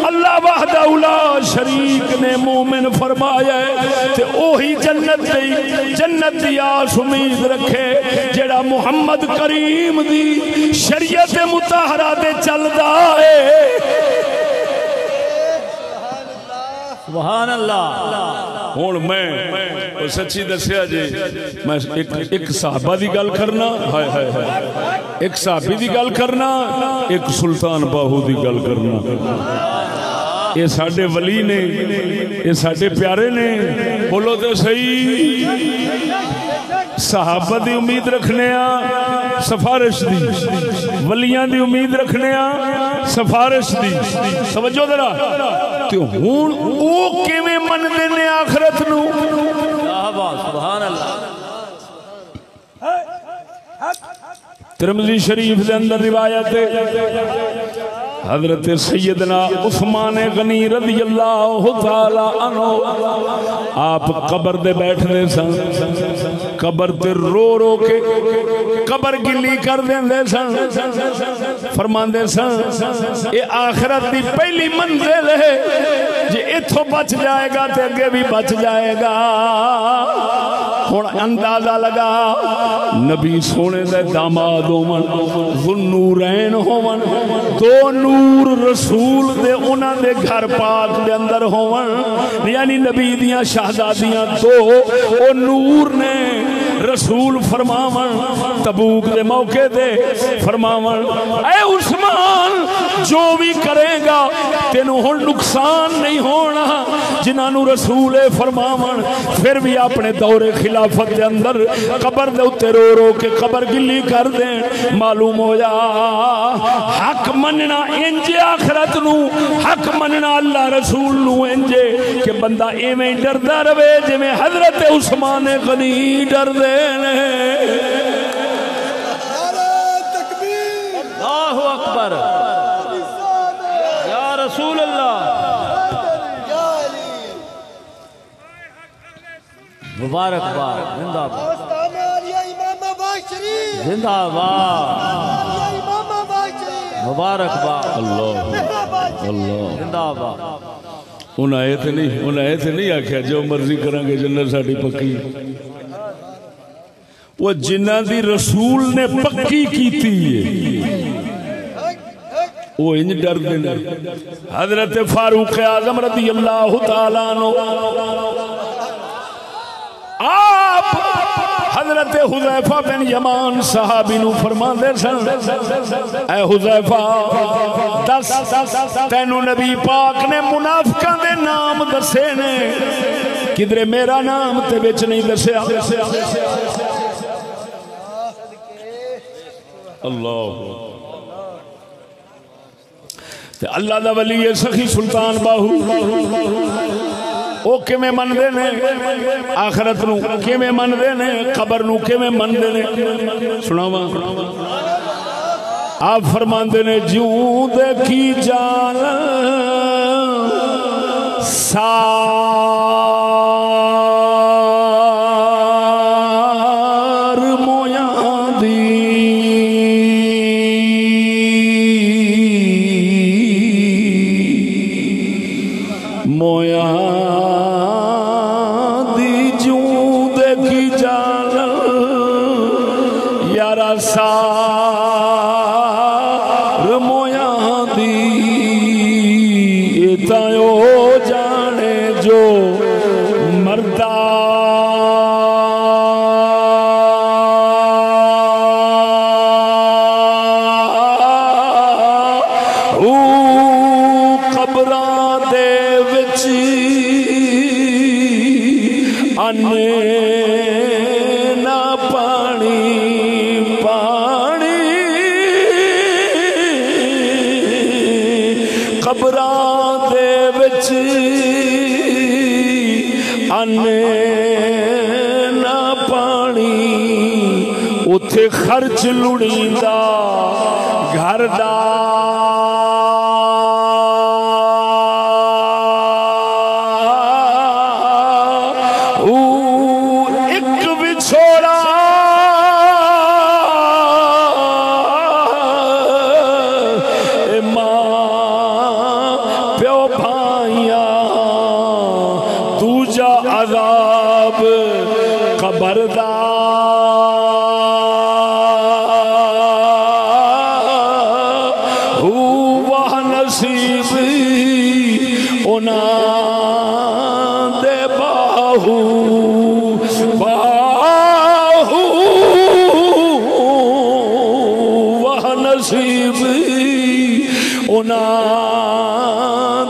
اللہ وحدہ لا شریک نے مومن فرمایا ہے تے اوہی جنت دی آس امید رکھے جڑا محمد کریم دی شریعت مطہرہ دے چلدا ہے سبحان اللہ ہن میں سچی دسیا جی میں ایک صحابہ دی گل کرنا ہائے ہائے ہائے ایک صحابی دی گل کرنا ایک سلطان باہو دی گل کرنا یہ ساڈے ولی نے یہ ساڈے پیارے نے بولو تو صحیح صحابہ دی امید رکھنے سفارش دی ولیاں دی امید رکھنے سفارش دی سمجھو ذرا تو ہن او کیویں مندے نے آخرت نو سبحان اللہ ترمذی شریف دے اندر روایت ہے حضرت سیدنا عثمان غنی رضی اللہ تعالی عنہ آپ قبر دے بیٹھ دے سن قبر تے رو رو کے قبر گلی کر دے سن فرمان دے سن اے آخرت دی پہلی منزل ہے جے اتھو بچ جائے گا تے اگے بھی بچ جائے گا ہن اندازہ لگا نبی سونے دے داماد ہون ذوالنورین ہون دو نور رسول دے انہاں دے گھر پاک دے اندر ہون یعنی نبی دیاں شہزادیاں دو او نور نے رسول فرماون تبوک دے موقع دے فرماون اے عثمان جو بھی کرے گا تینوں ہن نقصان نہیں ہونا جنہاں نو رسول فرماون پھر بھی اپنے دور خلافت دے اندر قبر دے اتے رو رو کے قبر گلی کر دیں معلوم ہو جا حق مننا انجے آخرت نو حق مننا اللہ رسول نو انجے کہ بندہ ایویں ڈردا رہے جویں حضرت عثمان غنی ڈر دے نے اللہ اکبر یا رسول اللہ مبارک باد زندہ باد زندہ باد مبارک باد اللہ اللہ زندہ باد انہیں آیت نہیں آکھیا جو مرضی کریں گے جنت ساڑی پکی وہ جنہ دی رسول نے پکی کیتی ہے وہ انج ڈر دینا حضرت فاروق اعظم رضی اللہ تعالیٰ عنہ حضرت حذیفہ بن یمان صحابی نو فرماندے سن اے حذیفہ دس تینو نبی پاک نے منافقاں دے نام دسے نے کدھر میرا نام تے وچ نہیں دسیا اللہ تے اللہ دا ولی ہے سخی سلطان باہو او کیویں مندے نے آخرت نو کیویں مندے نے قبر نو کیویں مندے نے سناواں آپ فرماندے نے جوں دے کی جان خرچ لڑیندا گھر دا ایک وچھوڑا ماں پیو بھائیاں دوجا عذاب قبر دا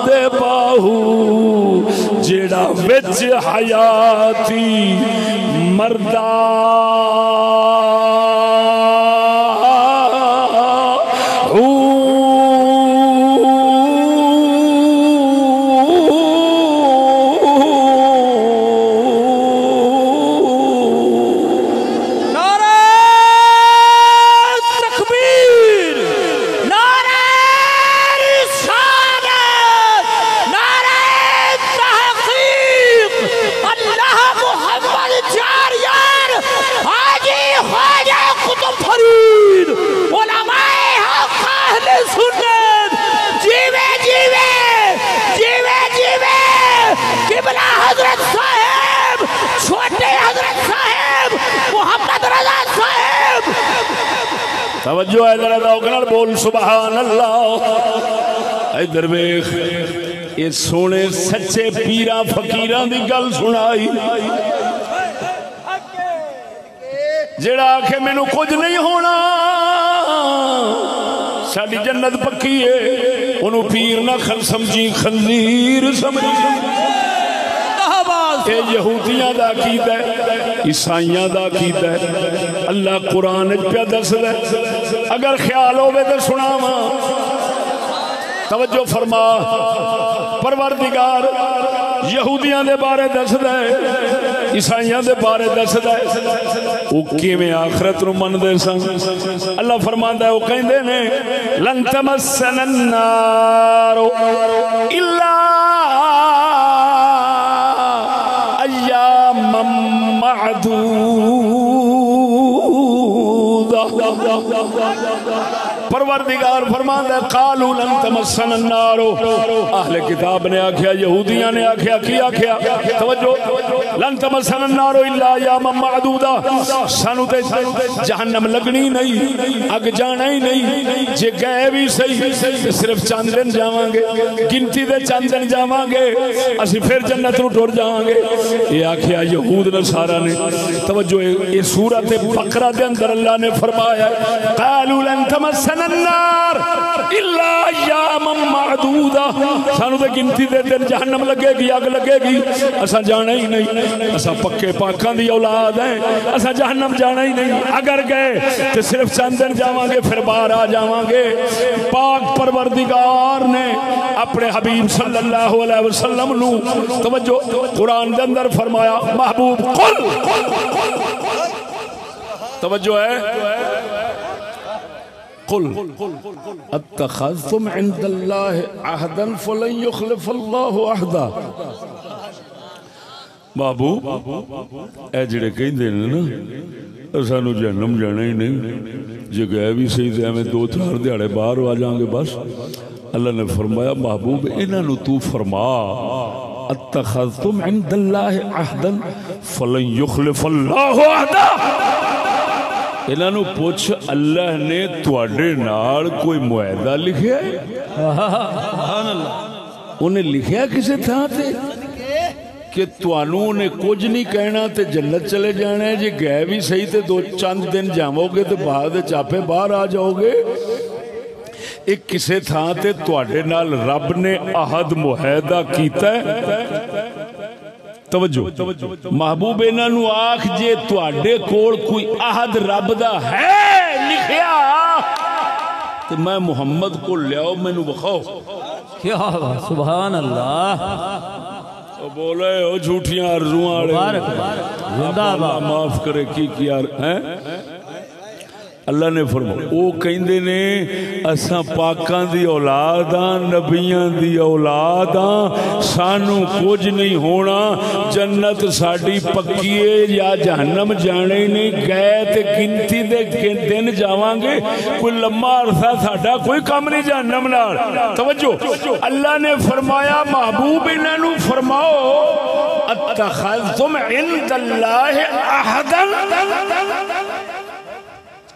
دے باہو جڑا وچ حیاتی مردہ توجہ ہے ذرا ذوق نال بول سبحان اللہ ادھر ویکھ یہ سونے سچے پیراں فقیراں دی گل سنائی جڑا آکھے مینوں کچھ نہیں ہونا ساڈی جنت پکی ہے انہوں پیر نہ سمجھی خنزیر سمجھی اے یہودیاں دا عقیدہ ہے عیسائیاں دا عقیدہ ہے اللہ قرآن پہ دس دے اگر خیال ہوئے تو سناواں توجہ فرما پروردگار یہودیاں دے بارے دس دے عیسائیاں دے بارے دس دے وہ کیویں آخرت نو من دے سن اللہ فرماندا ہے وہ کہندے نے لن تمسنا النار الا ایام معدودہ پروردگار فرماتا فرماندا ہے قالوا لن تمسنا النار، اہل کتاب نے آکھیا، یہودیاں نے آکھیا، کی آکھیا؟ توجہ، لن تمسنا النار الا ایاما معدودا، سانو تے جہنم لگنی نہیں، اگ جانا ہی نہیں، جے گئے بھی صحیح صرف چند دن جاواں گے، گنتی دے چند دن جاواں گے، اسی پھر جنت نو ٹر جاواں گے۔ یہ آکھیا یہود نصارا نے۔ توجہ، یہ سورۃ بقرہ دے اندر اللہ نے فرمایا قالوا لن تمسنا النار الا ایاما معدودا، سانو تے گنتی دے دن جہنم لگے گی، اگ لگے گی، اساں جانا ہی نہیں، اساں پکے پاکاں دی اولاد ہیں، اساں جہنم جانا ہی نہیں، اگر گئے تو صرف چند دن جاواں گے پھر باہر آ جاواں گے۔ پاک پروردگار نے اپنے حبیب صلی اللہ علیہ وسلم نو توجہ قرآن دے اندر فرمایا محبوب قل، توجہ ہے قل اتخذتم عند اللہ عہدا فلن یخلف اللہ عہدا۔ محبوب اے جڑے کہندے نے نا سانو جہنم جانا ہی نہیں، جے گئے بھی صحیح تے ہمیں 2-4 دیہاڑے باہر آ جائیں گے بس۔ اللہ نے فرمایا محبوب انہاں نو تو فرما اتخذتم عند اللہ عہدا فلن یخلف اللہ عہدا، انہاں نو پوچھ اللہ نے تواڈے نال کوئی معاہدہ لکھیا ہے؟ سبحان اللہ، انہیں لکھیا کسے تھاں تے کہ توانوں نے کچھ نہیں کہنا تے جنت چلے جانا ہے، جی گئے بھی صحیح تے 2-4 دن جاؤ گے تو بعد چاپے باہر آ جاؤ گے۔ ایک کسے تھاں تے تواڈے نال رب نے عہد معاہدہ کیتا ہے؟ توجہ، محبوب انہاں نو آکھ جے تواڈے کول کوئی عہد رب دا ہے لکھیا تے میں محمد کو لیاؤ مینوں بخاؤ۔ کیا سبحان اللہ، بولے او جھوٹیاں آرزواں والے، اللہ معاف کرے کی یار ہیں۔ اللہ نے فرمایا او کہندے نے اساں پاکاں دی اولاد ہاں، نبیاں دی اولاد ہاں، سانو کچھ نہیں ہونا، جنت ساڈی پکی ہے یا جہنم جانے نہیں، گئے تے گنتی دے دن جاواں گے، کوئی لمبا عرصہ ساڈا کوئی کم نہیں جہنم نال۔ توجہ، اللہ نے فرمایا محبوب انہاں نو فرماؤ اتخذتم عند اللہ عہدا،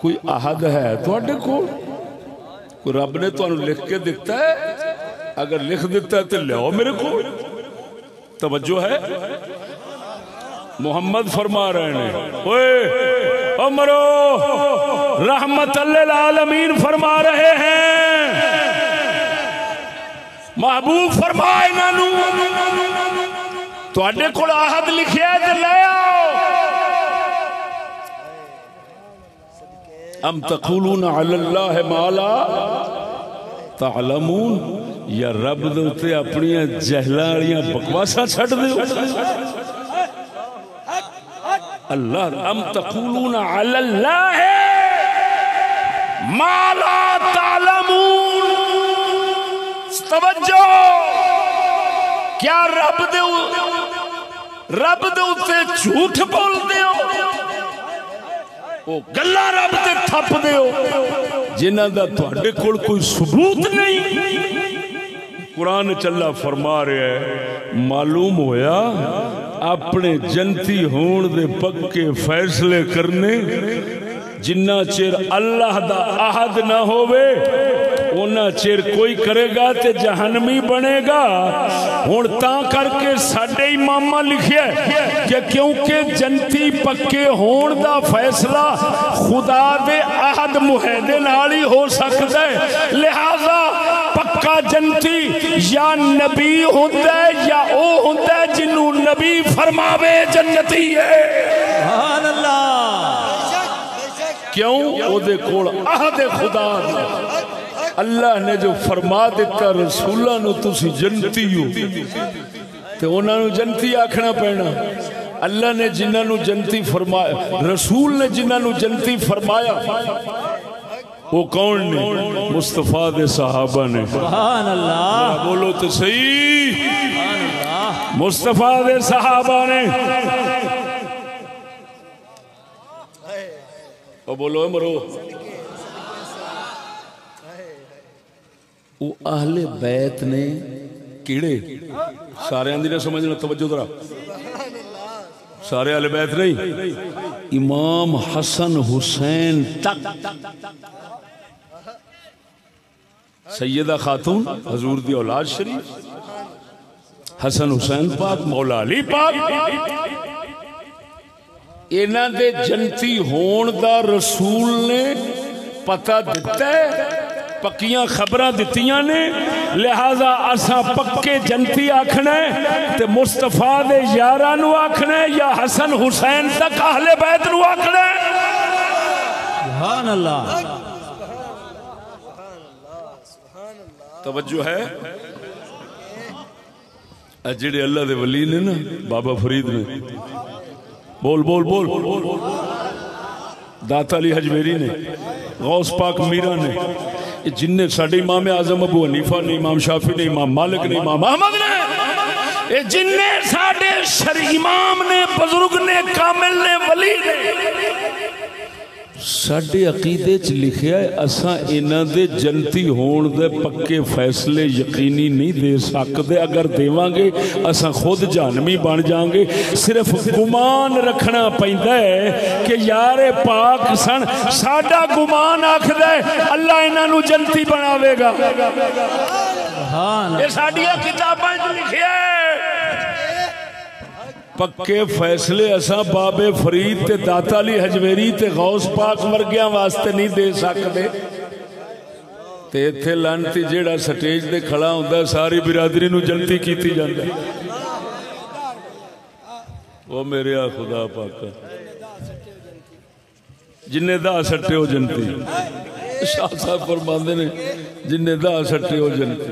کوئی عہد ہے تواڈے کول؟ کوئی رب نے تانوں لکھ کے دیتا ہے؟ اگر لکھ دیتا ہے تو لیاؤ میرے کو۔ توجہ ہے، محمد فرما رہے ہیں اوے عمرو رحمت للعالمین فرما رہے ہیں، محبوب فرمائے انہاں نو تواڈے کول عہد لکھیا تے لے آؤ۔ ام تقولون علی اللہ ما لا تعلمون، یا رب دے تے اپنی جہلاں والیاں بکواساں چھڈ دیو۔ اللہ ام تقولون علی اللہ ما لا تعلمون، توجہ، کیا رب دے تے جھوٹ بول دیو؟ وہ گلا رب تے تھپ دیو جنہاں دا تواڈے کول کوئی ثبوت نہیں۔ قرآن چلا فرما رہا ہے معلوم ہویا اپنے جنتی ہون دے پکے فیصلے کرنے جنہ چیر اللہ دا عہد نہ ہوئے اونا چیر کوئی کرے گا تے جہنمی بنے گا۔ ہون تاں کر کے ساڈے امامہ لکھیا ہے کہ کیونکہ جنتی پکے ہون دا فیصلہ خدا دے عہد معاہدے نال ہی ہو سکتا ہے، لہذا پکا جنتی یا نبی ہوندا ہے یا او ہوندا ہے جنوں نبی فرماوے جنتی ہے۔ سبحان اللہ، کیوں؟ او دے کول عہد خدا دے، اللہ نے جو فرما دیتا رسولہ نو تسی جنتی ہو تے انہاں نو جنتی آکھنا پینا۔ اللہ نے جنہاں نو جنتی فرمایا، رسول نے جنہاں نو جنتی فرمایا وہ کون نے؟ مصطفیٰ دے صحابہ نے۔ سبحان اللہ، بولو تو صحیح، مصطفیٰ دے صحابہ نے۔ اور بولو مرو وہ اہل بیت نے کیڑے سارے آندھی نے سمجھنا توجہ ذرا سارے اہل بیت نہیں امام حسن حسین تک سیدہ خاتون حضور دی اولاد شریف حسن حسین پاک مولا علی پاک انہاں دے جنتی ہون دا رسول نے پتہ دیتا ہے پکیاں خبراں دتیاں نے لہذا اساں پکے جنتی آکھنا ہے تے مصطفیٰ دے یاراں نو آکھنا ہے یا حسن حسین تک اہل بیت نو آکھنا ہے سبحان اللہ توجہ ہے جڑے اللہ دے ولی نے نا بابا فرید نے بول بول بول داتا علی حجویری نے غوث پاک میرا نے جن نے ساڑھے امام اعظم ابو حنیفہ نے امام شافعی نے امام مالک نے امام احمد نے جن نے ساڑھے امام نے بزرگ نے کامل نے ولی نے ساڑھے عقیدے چ لکھیا ہے اساں انہاں دے جنتی ہون دے پکے فیصلے یقینی نہیں دے سکتے اگر دیواں گے اساں خود جہنمی بن جاؤں گے صرف گمان رکھنا پیندا ہے کہ یار پاک سن ساڈا گمان آکھدا ہے اللہ انہاں نو جنتی بناوے گا یہ ساڈیاں کتاباں وچ لکھیا ہے پکے فیصلے اساں بابے فرید تے داتا علی حجویری تے غوث پاک ورگیاں واسطے نہیں دے سکتے تے ایتھے لانتی جیڑا سٹیج دے کھڑا ہوندا ساری برادری نو جنتی کیتی جاندا او میرے خدا پاکا جننے دا سٹے ہو جنتی شاہ صاحب فرماندے نے جننے دا سٹے ہو جنتی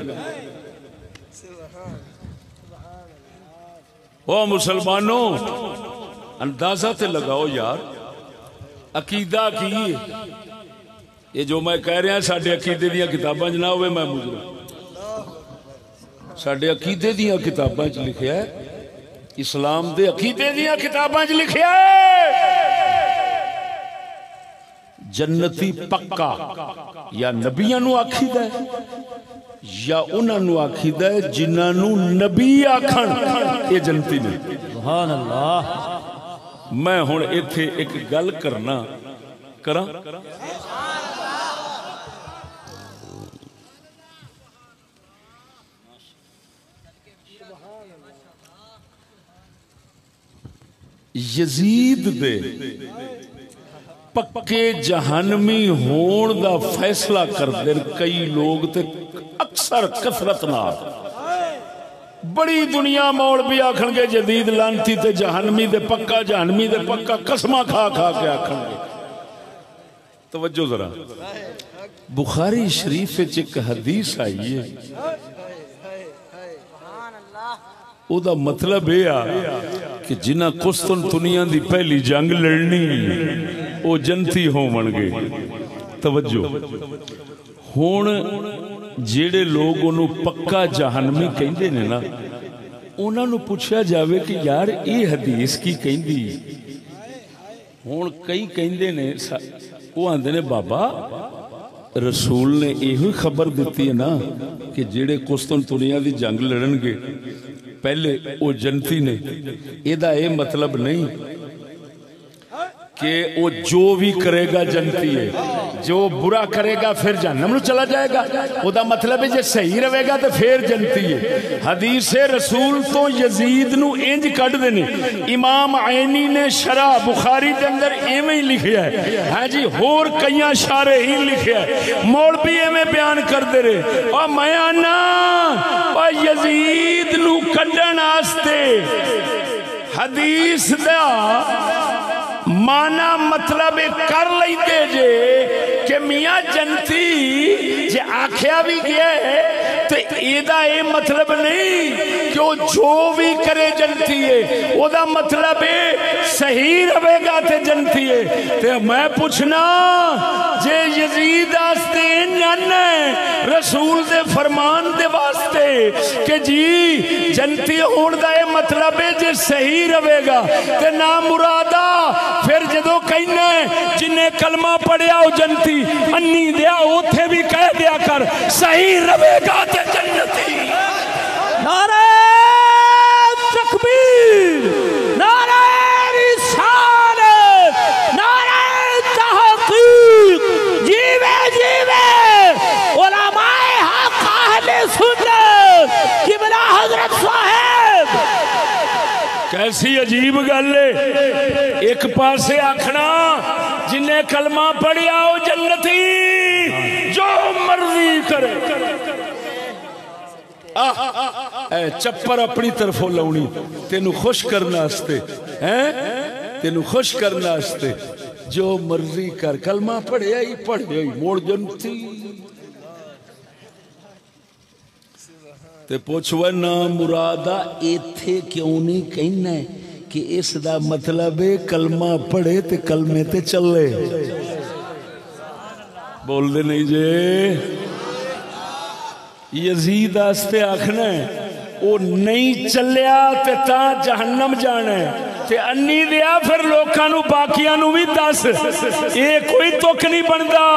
او مسلمانوں اندازہ تے لگاؤ یار عقیدہ کی یہ جو میں کہہ رہا ساڑھے عقیدے دیاں کتاباں جنا ہوئے میں مجرم ساڑھے عقیدے دیاں کتاباں چ لکھیا ہے اسلام دے عقیدے دیاں کتاباں چ لکھیا ہے جنتی پکا یا نبیاں نو آکھیدا ہے یا انہاں نو آکھیدا ہے جنہاں نو نبی آکھن یہ جنتی نے سبحان اللہ میں ہن ایتھے ایک گل کرنا کراں یزید دے پکے جہنمی ہون دا فیصلہ کر دے کئی لوگ تے اکثر کثرت نال بڑی دنیا موڑ بھی آکھن گے جدید لانتی تے جہنمی دے پکا قسمہ کھا کھا کے آکھن گے توجہ ذرا بخاری شریف وچ ایک حدیث آئی ہے او دا مطلب یہ آ کہ جنہ قسطنطنیہ دی پہلی جنگ لڑنی او جنتی ہون گے توجہ ہون جیڑے لوگ انہوں پکا جہنمی کہندے نے نا انہوں نے پوچھا جاوے کہ یار یہ حدیث کی کہندی ہون کئی کہندے نے وہ آندے نے بابا رسول نے یہ خبر دیتی ہے نا کہ جیڑے قسطنطنیہ دی جنگ لڑن گے پہلے وہ جنتی نے یہ مطلب نہیں کہ وہ جو بھی کرے گا جنتی ہے جو برا کرے گا پھر جہنم نو چلا جائے گا وہ دا مطلب ہے جے صحیح رہے گا تو پھر جنتی ہے حدیث رسول تو یزید نو انج کٹ دینے امام عینی نے شرح بخاری دے اندر ایویں ہی لکھیا ہے ہاں جی ہور کئیاں شارحین لکھیا ہے موڑ بھی ایویں بیان کر دے رہے اور میں آنا اور یزید نو کڈن واسطے حدیث دا مانا مطلب کر لیتے جے کہ میاں جنتی جے آکھیا بھی گیا ہے تو ایدہ اے مطلب نہیں کہ وہ جو بھی کرے جنتی ہے وہ دا مطلب ہے صحیح رہے گا تے جنتی ہے تو میں پوچھنا جے یزید آستے جانا ہے رسول دے فرمان دے واسطے کہ جی جنتی ہون دا اے مطلب ہے جے صحیح رہے گا تے نا مرادہ پھر جدو کہنا ہے جنہیں کلمہ پڑھیا ہو جنتی انی دیا اوتھے بھی کہہ دیا کر صحیح روے گا تے جنتی نعرہ تکبیر، نعرہ رسالت، نعرہ تحقیق، جیوے جیوے علماء حق اہل سنت قبلہ حضرت صاحب۔ کیسی عجیب گل ہے، ایک پاسے آکھنا جنہیں کلمہ پڑھیا ہو جنتی جو مرضی کرے، اے چپر اپنی طرفوں لاؤنی تینو خوش کرنا ہستے، تینو خوش کرنا ہستے جو مرضی کر، کلمہ پڑھیا ہی موڑ جنتی۔ تے پوچھو نا مرادہ ایتھے کیوں نہیں کہنا ہے کہ اس دا مطلب ہے کلمہ پڑھے تے کلمے تے چلے، بول دے نہیں جے۔ یزید آستے آکھنا ہے وہ نہیں چلیا تے تا جہنم جانا ہے تے انی دیا پھر لوکانو باقیانو بھی دس، یہ کوئی تک نہیں بندا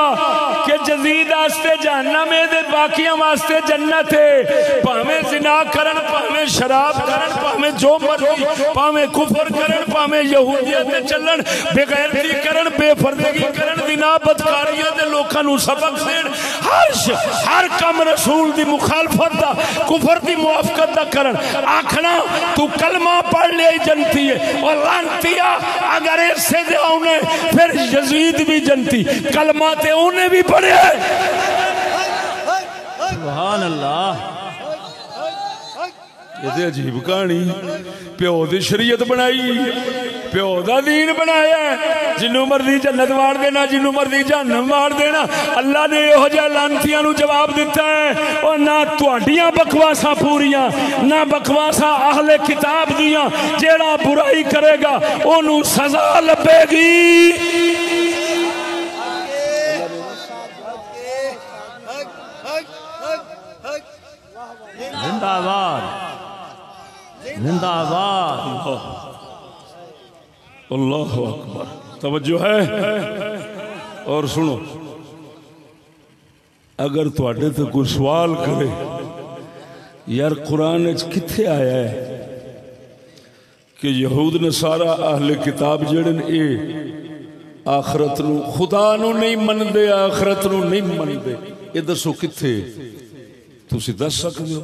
کہ یزید آستے جہنم ہے دے باقیاں واسطے جنت ہے، پاہمیں زنا کرن، پاہمیں شراب کرن، پاہمیں جو مرضی، پاہمیں کفر کرن، پاہمیں یہودیت چلن، بے غیرتی کرن، بے پردگی کرن، زنا بدکاریاں دے لوکانو سبق دین، ہر کم رسول دی مخالفت دا، کفر دی موافقت دا کرن، آکھنا تو کلمہ پڑھ لے جنتی ہے، اور لانتیا اگر اس سے دے آنے پھر یزید بھی جنتی، کلمہ تے انہیں بھی پڑھے۔ سبحان اللہ، یہ دے عجیب کہانی، پیو دی شریعت بنائی، پیو دا دین بنایا ہے، جنہوں مرضی جنت وار دینا، جنہوں مرضی جہنم وار دینا۔ اللہ نے یہ ہو جائے لانتیاں نو جواب دیتا ہے، اور نہ تواڈیاں بکواساں پوریاں، نہ بکواساں اہل کتاب دیاں، جیڑا برائی کرے گا انہوں سزا لبے گی۔ زندہ آباد، زندہ آباد۔ اللہ اکبر، توجہ ہے۔ اور سنو، اگر تواڈے تے کوئی سوال کرے یار قرآن وچ کتھے آیا ہے کہ یہود نصارا اہل کتاب جڑن اے آخرت نو خدا نو نہیں مندے، آخرت نو نہیں مندے، یہ دسو کتھے؟ تسی دس سکتے ہو؟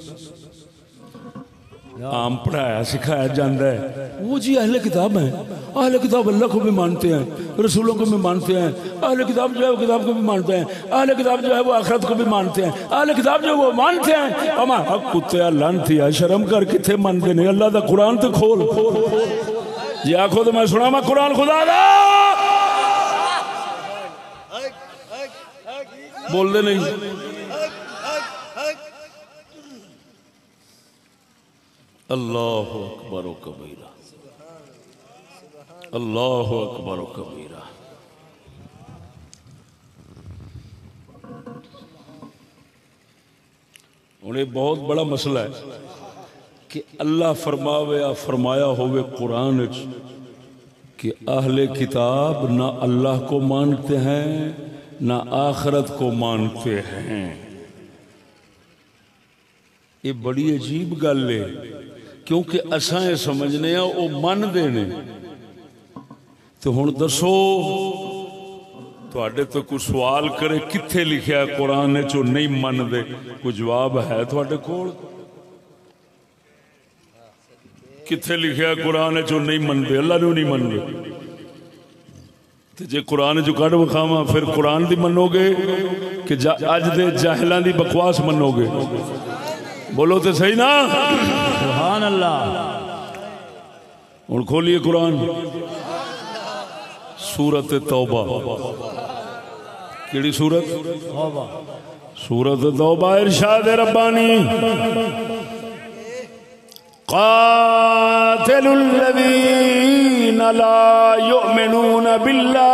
عام پڑھایا سکھایا جاندہ ہے وہ جی اہل کتاب ہیں، اہل کتاب اللہ کو بھی مانتے ہیں، رسولوں کو بھی مانتے ہیں، اہل کتاب جو ہے وہ کتاب کو بھی مانتے ہیں، اہل کتاب جو ہے وہ آخرت کو بھی مانتے ہیں، اہل کتاب جو ہے وہ مانتے ہیں۔ اما حق کتے لانتی ہے، شرم کر کتھے مانتے نہیں؟ اللہ دا قرآن تے کھول جی آنکھو تو میں سنا میں قرآن خدا دا بول دے نہیں۔ اللہ اکبر و کبیرہ، اللہ اکبر و کبیرہ۔ انہیں بہت بڑا مسئلہ ہے کہ اللہ فرمایا ہوئے قرآن کہ اہل کتاب نہ اللہ کو مانتے ہیں نہ آخرت کو مانتے ہیں۔ یہ بڑی عجیب گل ہے، کیونکہ اساں یہ سمجھنے ہیں وہ من دینے۔ تو ہن دسو تواڈے تو کوئی سوال کرے کتھے لکھیا ہے قرآن چو نہیں من دے، کوئی جواب ہے تواڈے کول؟ کتھے لکھیا ہے قرآن چو نہیں من دے؟ اللہ نے نہیں من دے تے جے قرآن چو کڈ وکھاواں پھر قرآن دی منو گے کہ اج دے جاہلاں دی بکواس منو گے؟ بولو تے صحیح نا؟ سبحان اللہ۔ اور کھولیے قرآن سورت توبہ۔ کیڑی سورت؟ توبہ۔ سورت توبہ۔ ارشاد ربانی قاتل الذین لا یؤمنون باللہ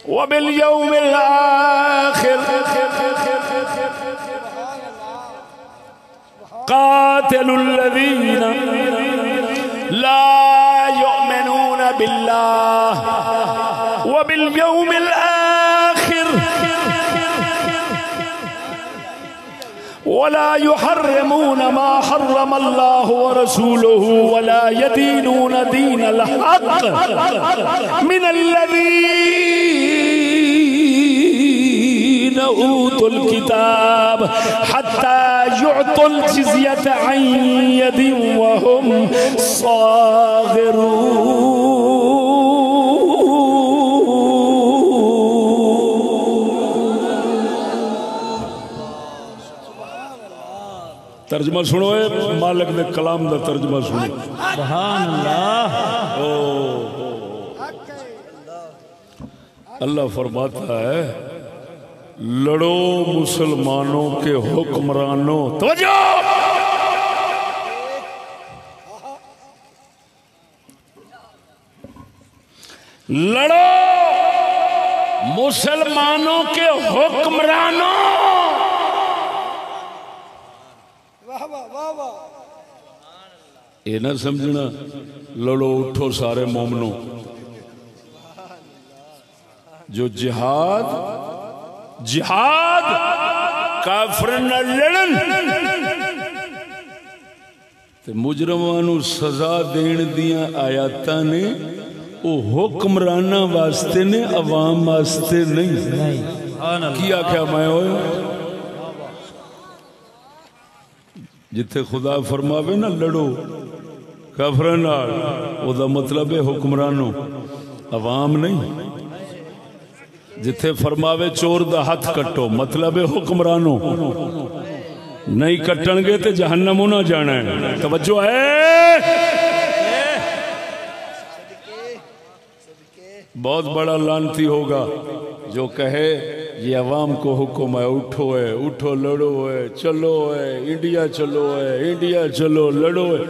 وبالیوم الآخر قاتل الذین لا یؤمنون بالله وباليوم الآخر ولا يحرمون ما حرم الله ورسوله ولا يدينون دين الحق من الذين أوتوا الكتاب حتى يعطوا الجزية عن يد وهم صاغرون. ترجمہ سنو اے مالک دے کلام دا ترجمہ سنو. سبحان اللہ. اللہ فرماتا ہے لڑو مسلمانوں کے حکمرانوں. توجہ لڑو مسلمانوں کے حکمرانوں. یہ نہ سمجھنا لڑو اٹھو سارے مومنوں. جو جہاد کافر نہ لڑن تے مجرمانو سزا دین دیاں آیاتاں نے وہ حکمرانہ واسطے نے عوام واسطے نہیں. کیا کیا میں ہوئے جتھے خدا فرماوے نہ لڑو کافراں نال او دا مطلب ہے حکمرانوں عوام نہیں. جتھے فرماوے چور دا ہاتھ کٹو مطلب ہے حکمرانوں نہیں کٹن گے تے جہنم نہ جانا ہے. توجہ ہے. بہت بڑا لعنتی ہوگا جو کہے یہ عوام کو حکم ہے اٹھو لڑو ہے چلو ہے انڈیا چلو ہے انڈیا چلو لڑو ہے.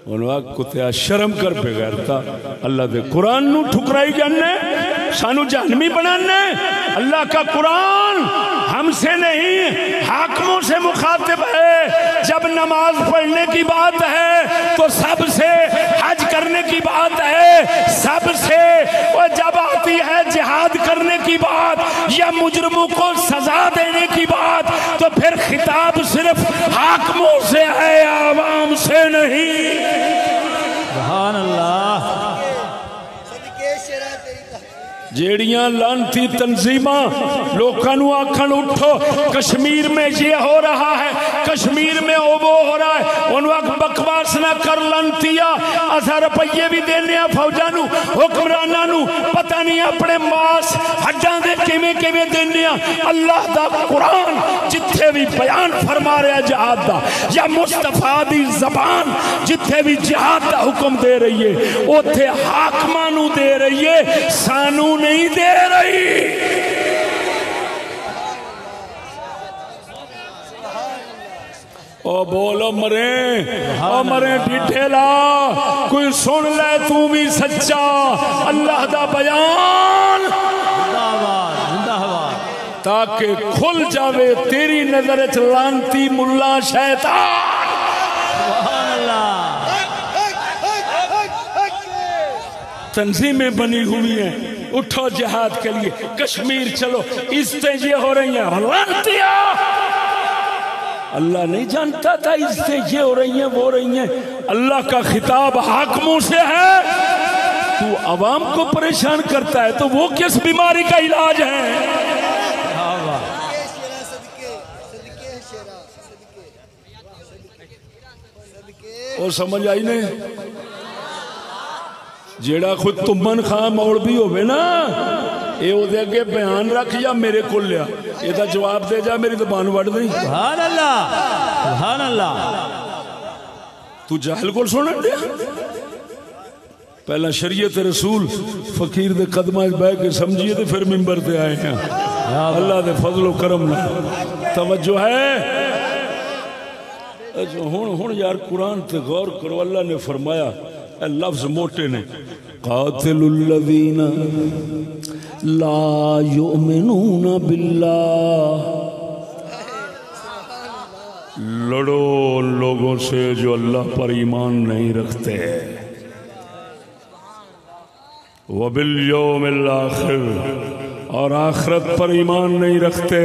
انہوں کتیا شرم کر بغیرتا اللہ دے قرآن نو ٹھکرائی جانے سانو جہنمی بنانے. اللہ کا قرآن ہم سے نہیں حاکموں سے مخاطب ہے. جب نماز پڑھنے کی بات ہے تو سب سے حج کرنے کی بات ہے سب سے. اور جب آتی ہے جہاد کرنے کی بات یا مجرموں کو سزا دینے کی بات تو پھر خطاب صرف حاکموں سے ہے عوام سے نہیں. سبحان اللہ. جیڑیاں لانتی تنظیماں لوکاں نو آکھن اٹھو کشمیر میں یہ ہو رہا ہے کشمیر میں وہ ہو رہا ہے انہوں آکھ بکواس نہ کر لانتیا. اسا روپیے بھی دینے فوجاں نو حکمراناں نو پتہ نہیں اپنے ماس ہڈاں دے کیویں کیویں دینے. اللہ دا قرآن جتھے بھی بیان فرما رہا جہاد دا یا مصطفیٰ دی زبان جتھے بھی جہاد دا حکم دے رہی ہے اوتھے حاکماں نو دے رہی ہے سانو نہیں دے رہی. او بولو مرے ڈھیلا کوئی سن لے تو بھی سچا اللہ دا بیان تاکہ کھل جاوے تیری نظر لانتی ملا شیطان. سبحان اللہ. تنظیمیں بنی ہوئی ہیں اٹھو جہاد کے لیے کشمیر چلو عزتیں یہ ہو رہی ہیں لعنتیا. اللہ نہیں جانتا تھا عزتیں یہ ہو رہی ہیں وہ رہی ہیں. اللہ کا خطاب حاکموں سے ہے. تو عوام کو پریشان کرتا ہے تو وہ کس بیماری کا علاج ہے. اور سمجھ آئی نہیں جیڑا خود تمن خان مولوی ہوئے نا اے او دے اگے بیان رکھ یا میرے کو لیا یہ دا جواب دے جا میری زبان وڑ نہیں. سبحان اللہ. سبحان اللہ. تو جاہل کو سنن دیا پہلا شریعت رسول فقیر دے قدمہ بے کے سمجھئے دے پھر ممبر تے آئے ہیں. اللہ دے فضل و کرم نہ توجہ ہے. ہون یار قرآن تے غور کرو. اللہ نے فرمایا لفظ موٹے نے قاتل الذین لا یؤمنون باللہ. لڑو لوگوں سے جو اللہ پر ایمان نہیں رکھتے. وبالیوم الآخر، اور آخرت پر ایمان نہیں رکھتے،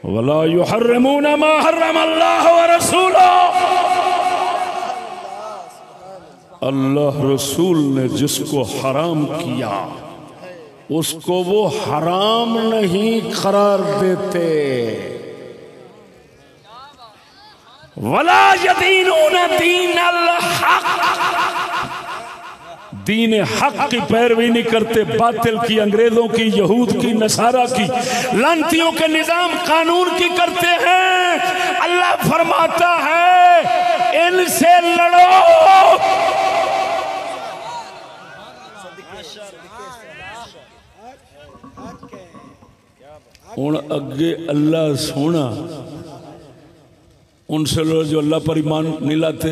ولا یحرمون ما حرم اللہ ورسولہ، اللہ رسول نے جس کو حرام کیا اس کو وہ حرام نہیں قرار دیتے، ولا یدینون دین الحق، دین حق کی پیروی نہیں کرتے، باطل کی، انگریزوں کی، یہود کی، نصارہ کی، لانتیوں کے نظام قانون کی کرتے ہیں۔ اللہ فرماتا ہے ان سے لڑو، ہن اگے اللہ سونا ان سے لوگ جو اللہ پر ایمان نہیں لاتے،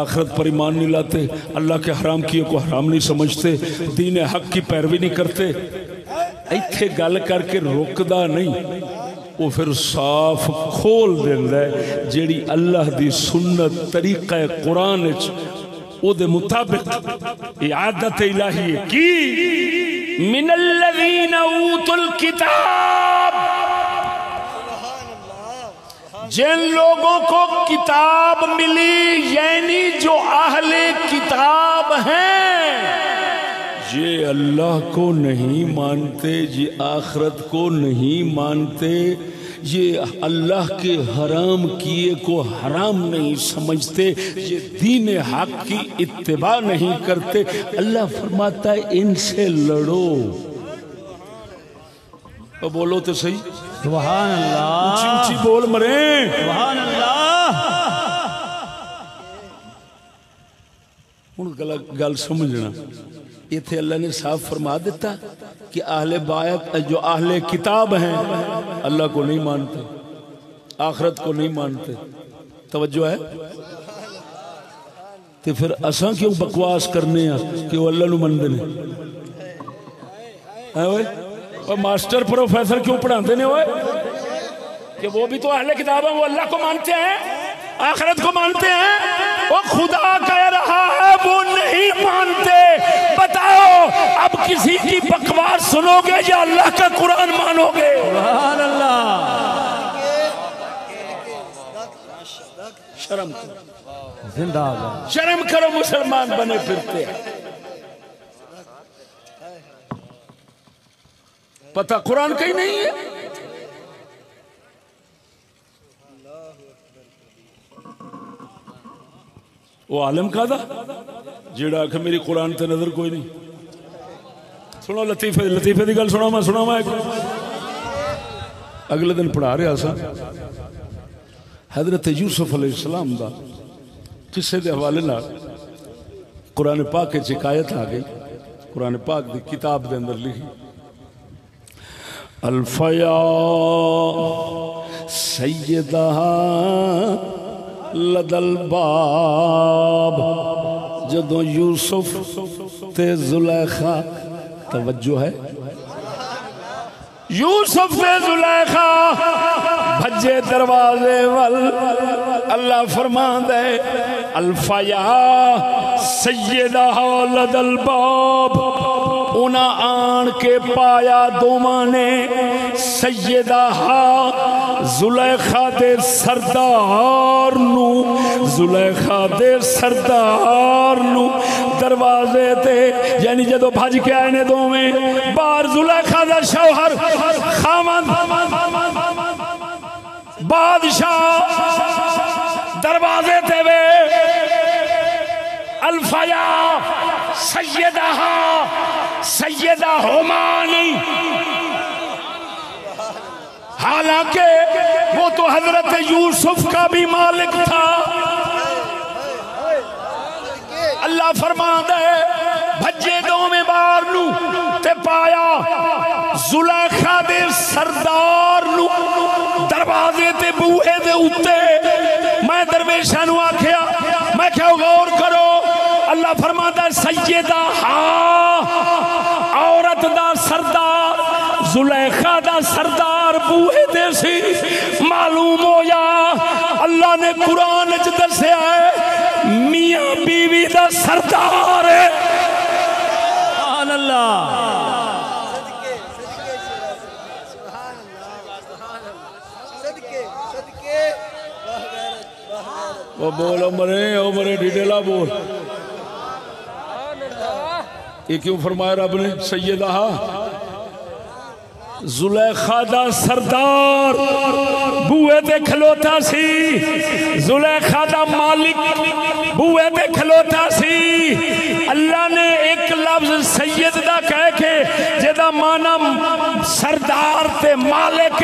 آخرت پر ایمان نہیں لاتے، اللہ کے حرام کیے کو حرام نہیں سمجھتے، دین حق کی پیروی نہیں کرتے، ایتھے گل کر کے رکدا نہیں، وہ پھر صاف کھول دیندا ہے جیڑی اللہ دی سنت طریقہ قرآن او دے مطابق اعادت الہی کی من الذین اوتوا الکتاب، جن لوگوں کو کتاب ملی یعنی جو اہل کتاب ہیں، یہ اللہ کو نہیں مانتے، یہ آخرت کو نہیں مانتے، یہ اللہ کے حرام کیے کو حرام نہیں سمجھتے، یہ دین حق کی اتباع نہیں کرتے، اللہ فرماتا ہے ان سے لڑو۔ اب بولو تو صحیح، سبحان اللہ، اونچی اونچی بول مرے، سبحان اللہ۔ ہن گل سمجھنا، ایتھے اللہ نے صاف فرما دیتا کہ اہل بیت جو اہل کتاب ہیں اللہ کو نہیں مانتے، آخرت کو نہیں مانتے، توجہ ہے؟ تو پھر اساں کیوں بکواس کرنے ہیں کہ وہ اللہ نو مندے نے؟ اور ماسٹر پروفیسر کیوں پڑھاتے ہیں ہوئے کہ وہ بھی تو اہل کتاب ہیں، وہ اللہ کو مانتے ہیں، آخرت کو مانتے ہیں، وہ خدا کہہ رہا ہے وہ نہیں مانتے۔ بتاؤ اب کسی کی بکواس سنو گے یا اللہ کا قرآن مانو گے؟ سبحان اللہ، شرم کرو، زندہ آباد، شرم کرو، مسلمان بنے پھرتے ہیں، پتہ قرآن کہیں نہیں ہے۔ وہ عالم کا تھا جیڑا کہ میری قرآن تے نظر کوئی نہیں۔ سنو لطیفے دی گل سنا میں ایک اگلے دن پڑھا رہا سا حضرت یوسف علیہ السلام دا قصے دے حوالے نال قرآن پاک کے شکایت آ گئی، قرآن پاک دی کتاب دے اندر لکھی الفیا سیدہ لدل باب، جدو یوسف تے زلیخا، توجہ ہے، یوسف تے زلیخا بھجے دروازے وال، اللہ فرمان دے الفیا سیدہ لدل باب، انہاں آن کے پایا دوماں نے سیدہ زلیخا دے سردار نو، زلیخا دے سردار نو دروازے تے، یعنی جدو بھج کے آئے نے دو میں بار زلیخا دا شوہر خامد بادشاہ دروازے تے وے الفیا سیدہ ہمانی، حالانکہ وہ تو حضرت یوسف کا بھی مالک تھا۔ اللہ فرماتا ہے بھجے دو میں بار نو تے پایا زلیخا دے سردار نو دروازے تے بوہے دے اتے، میں درویشاں نو آکھیا میں کیا غور کرو، اللہ فرماتا ہے سیدہ عورت دا سردار، زلیخا دا سردار بوہے دے سی، معلوم ہو یا اللہ نے قرآن وچ دسیا ہے میاں بیوی دا سردار ہے۔ وہ بول عمرے ڈیڈیلا بول. یہ کیوں فرمایا رب نے سیدہ زلیخا دا سردار بوئے تے کھلوتا سی, زلیخا دا مالک بوئے تے کھلوتا سی. اللہ نے ایک لفظ سید دا کہہ کے جدا مانا سردار تے مالک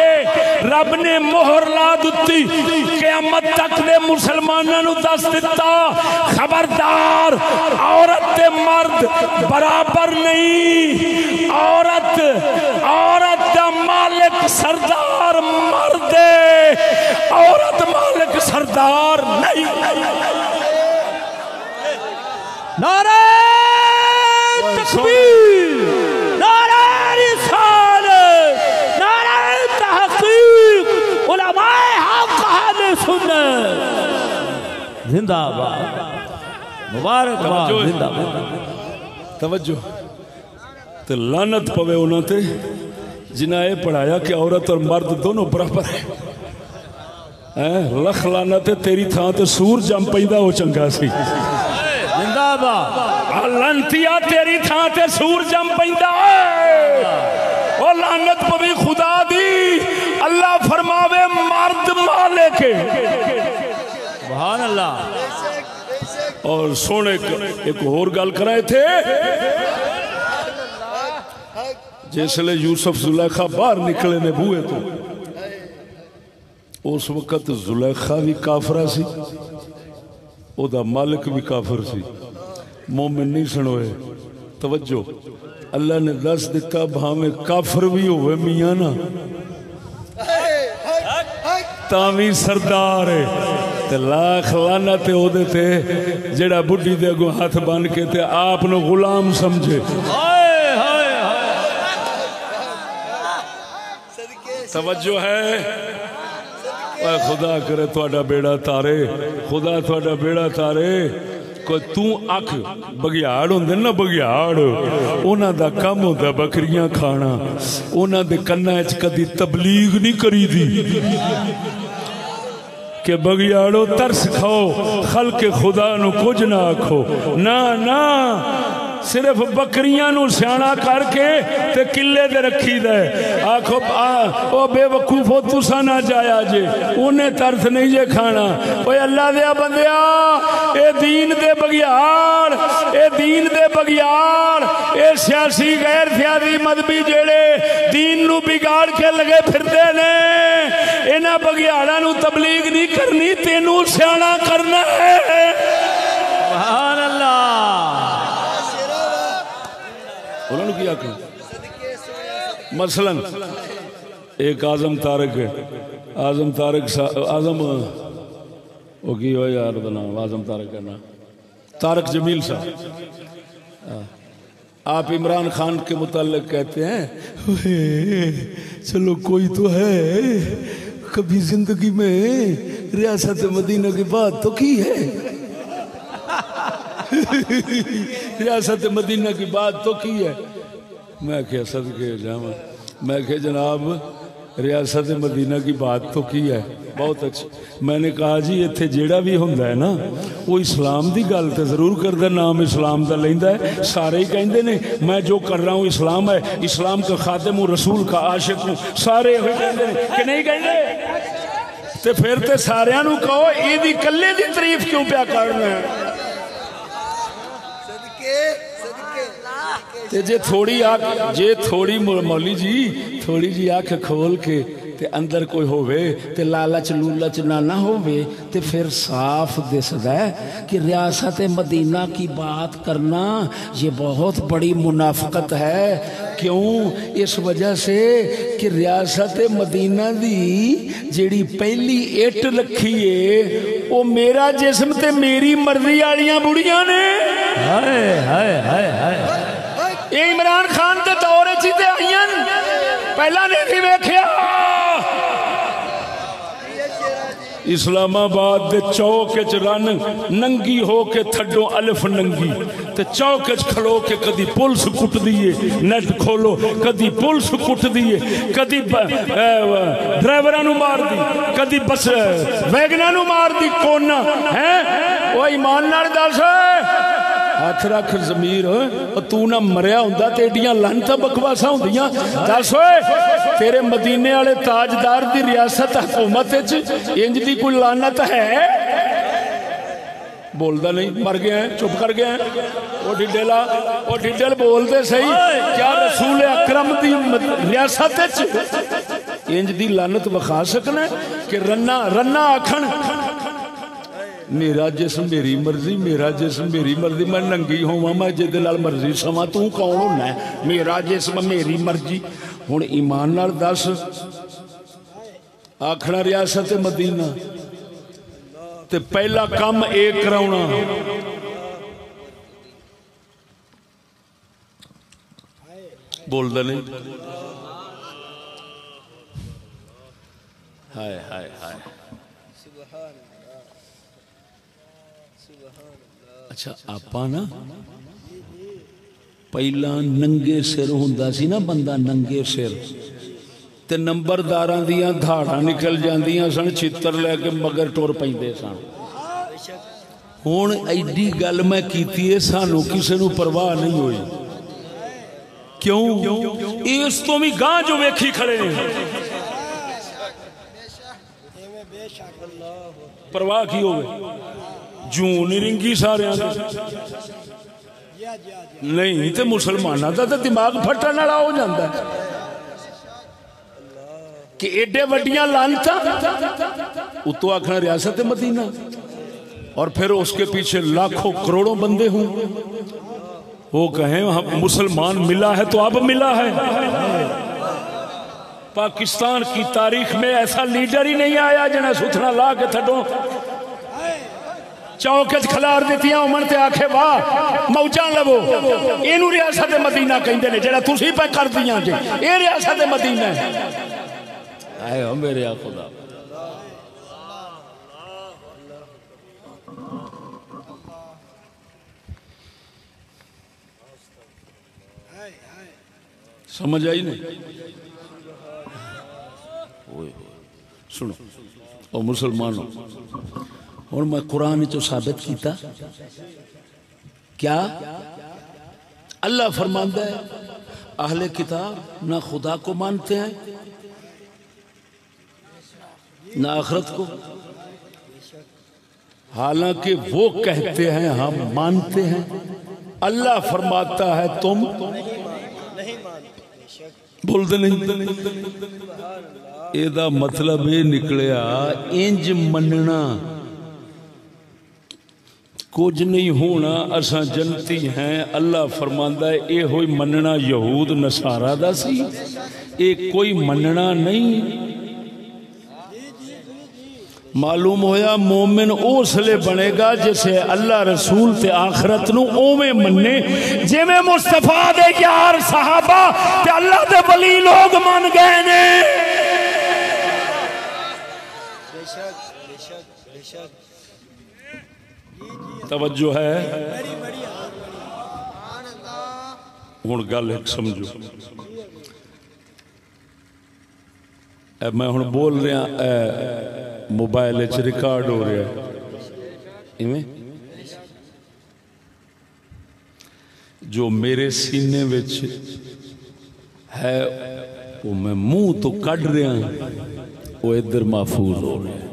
رب نے مہر لا دتی. قیامت تک دے مسلمانوں نو دس دتا خبردار عورت تے مرد برابر نہیں. عورت دا مالک سردار مرد, عورت مالک سردار نہیں. نعرہ تکبیر, نعرہ رسالت, نعرہ تحقیق, علماء حق اہل سنت زندہ باد, مبارک باد, زندہ باد. توجہ تے لعنت پوے انہاں تے جنہاں یہ پڑھایا کہ عورت اور مرد دونوں برابر ہیں. لکھ لعنت تیری تھاں تے سور جم پیندا او چنگا سی. زندہ باد. لعنتیا تیری تھاں تے سور جم پیندا او لعنت پوی خدا دی. اللہ فرماوے مرد مالک سبحان اللہ. اور سونے ایک اور گل کرائے تھے جس لئے یوسف زلیخا باہر نکلے نے بوئے تو اس وقت زلیخا بھی کافرہ سی, او دا مالک بھی کافر سی, مومن نہیں سنوئے. توجہ اللہ نے دس دیتا بھامے کافر بھی ہوئے میاں نا تاوی سردار ہے. تے لاکھ لعنت تے او دے تے جڑا بڈھی دے اگوں ہاتھ بن کے تے آپ نو غلام سمجھے. توجہ ہے. اے خدا کرے تواڈا بیڑا تارے, خدا تواڈا بیڑا تارے. کوئی توں اکھ بگیاڑ ہوندے نا, بگیاڑ انہاں دا کم ہوندا بکریاں کھانا, انہاں دے کناں وچ کدی تبلیغ نہیں کری دی کہ بگیاڑو ترس کھاؤ خلق خدا نو کچھ نہ آکھو. نا صرف بکریاں نو سیانا کر کے تے قلعے دے رکھی دے. آکھو او بے وقوفو تسا نہ جایا جے, انہیں ترس نہیں جے کھانا. اوے اللہ دیا بندیا, اے دین دے بگیار, اے دین دے بگیار, اے سیاسی غیر سیاسی مذہبی جیڑے دین نو بگاڑ کے لگے پھردے نے, انہاں بگیاڑاں نو تبلیغ نہیں کرنی, تینوں سیانا کرنا ہے. سبحان اللہ. انہوں نے کیا کہ مثلا ایک اعظم طارق ہے, اعظم طارق اعظم وہ کی ہو یار نام اعظم طارق کا نام طارق جمیل صاحب. آپ عمران خان کے متعلق کہتے ہیں چلو کوئی تو ہے, کبھی زندگی میں ریاست مدینہ کی بات تو کی ہے, ریاست مدینہ کی بات تو کی ہے. میں کہا صدقے جامع, میں کہا جناب ریاست مدینہ کی بات تو کی ہے, بہت اچھا. میں نے کہا جی ایتھے جیڑا بھی ہوندا ہے نا وہ اسلام دی گل تے ضرور کردا, نام اسلام دا لیندا ہے. سارے ہی کہندے نے میں جو کر رہا ہوں اسلام ہے, اسلام کا خادم ہوں, رسول کا عاشق ہوں, سارے ہوئے کہندے نے کہ نہیں کہندے. تے پھر تے ساریاں نو کہو اے دی کلے دی تعریف کیوں پیا کرنا ہے. جے تھوڑی مولی جی تھوڑی جی آنکھ کھول کے تے اندر کوئی ہووے تے لالچ لولچ نہ ہووے تے پھر صاف دسدا ہے کہ ریاست مدینہ کی بات کرنا یہ بہت بڑی منافقت ہے. کیوں؟ اس وجہ سے کہ ریاست مدینہ دی جیڑی پہلی اٹ رکھی ہے وہ میرا جسم تے میری مرضی والیاں بڑیاں نے. ہائے ہائے ہائے ہائے. یہ عمران خان دے دور چیتے آئین پہلا نہیں تھی ویکھیا. اسلام آباد دے چوک چ رن ننگی ہو کے تھڈو الف ننگی تے چوک چ کھلو کے کدی پولیس کٹ دیے نیٹ کھولو کدی پولیس کٹ دیے کدی ڈرائیوراں نو مار دی کدی بس ویگناں نو مار دی کونا ہیں او ایمان نال دس ہاتھ رکھ ضمیر تو نہ مریا ہوندا تے ایڈیاں لعنتاں بکواساں ہوندیاں دس ہوئے تیرے مدینے والے تاجدار دی ریاست حکومت وچ انج دی کوئی لعنت ہے بولدا نہیں مر گیا ہے چپ کر گیا ہے وہ ڈیٹیل بولتے صحیح کیا رسول اکرم دی ریاست وچ انج دی لعنت وکھا سکنا کہ رنا آکھن میرا جسم میری مرضی میرا جسم میری مرضی میں ننگی ہوا میں جے دے نال مرضی سما تو کون ہونا ہے میرا جسم میری مرضی ہن ایمان نال دس آکھنا ریاست مدینہ تے پہلا کم ایک کراؤنا بول دے نہیں ہائے ہائے ہائے اچھا آپا نا پہلا ننگے سر ہوندا سی نا بندہ ننگے سر تے نمبرداراں دیاں دھاڑاں نکل جاندیاں سن چتر لے کے مگر ٹور پیندے سن ہن ایڈی گل میں کیتی ہے سانو کسے نو پرواہ نہیں ہوئی کیوں اس تو بھی گاں جو ویکھی کھڑے ہیں پرواہ کی ہوئے جوں نہیں رنگی سارے نہیں تے مسلمانہ دا دماغ پھٹن والا ہو جاندہ ہے کہ ایڈے وڈیاں لانتا اتو آکھنا ریاست مدینہ اور پھر اس کے پیچھے لاکھوں کروڑوں بندے ہوں وہ کہیں مسلمان ملا ہے تو اب ملا ہے پاکستان کی تاریخ میں ایسا لیڈر ہی نہیں آیا جنہیں ستھنا لا کے تھڑوں چوکت کھلار دیتی ہیں عمر تے آکھے واہ موجان لبو اینو ریاست مدینہ کہیں دینے جڑا تُسی پہ کر دیاں جے اے ریاست مدینہ ہے آئے ہو میرے خدا سمجھ آئی نہیں سنو او مسلمانوں اور میں قرآن جو ثابت کیتا کیا اللہ فرماندہ ہے اہل کتاب نہ خدا کو مانتے ہیں نہ آخرت کو حالانکہ وہ کہتے ہیں ہم مانتے ہیں اللہ فرماتا ہے تم بول دے نہیں ایدہ مطلب یہ نکلیا انج مننا کچھ نہیں ہونا اساں جنتی ہیں اللہ فرماندہ ہے اے ہوئی مننا یہود نصارہ دا سی اے کوئی مننا نہیں معلوم ہویا مومن اس لئے بنے گا جسے اللہ رسول تے آخرت نو اومے مننے جے میں مصطفیٰ دے یار صحابہ تے اللہ دے ولی لوگ من گئے نے توجہ ہے ہن گل ایک سمجھو میں ہن بول رہا موبائل اچ ریکارڈ ہو رہا ہے جو میرے سینے وچ ہے وہ میں منہ تو کڈ رہا وہ ادھر محفوظ ہو رہا ہے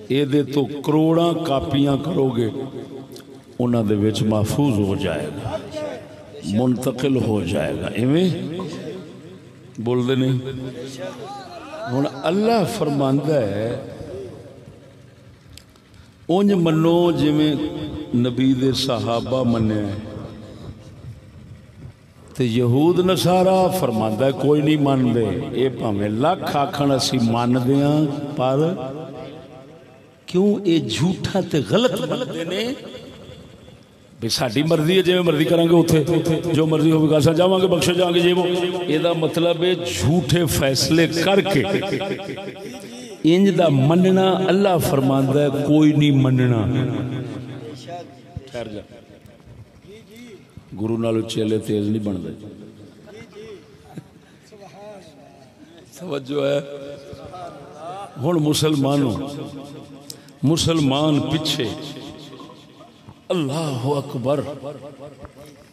یہ دے تو کروڑاں کاپیاں کرو گے انہاں دے وچ محفوظ ہو جائے گا منتقل ہو جائے گا بول دے نہیں ہن اللہ فرماندہ ہے اونج منو جی میں نبی دے صحابہ منے تے یہود نصارہ فرماندہ ہے کوئی نہیں مان دے اے پاہمیں لاکھ آکھن اسی مان دیاں پر کیوں اے جھوٹا تے غلط بندے نے بے ساڑھی مرضی ہے جے میں مرضی کریں گے اتھے جو مرضی ہو بکاسا جاؤں گے بخشے جاؤں گے یہ وہ یہ دا مطلب ہے جھوٹے فیصلے کر کے انج دا مننا اللہ فرماندا ہے کوئی نہیں مننا. ٹھہر جا گرو نالو چیلے تیز نہیں بن دے. توجہ ہے. ہن مسلمان پیچھے اللہ اکبر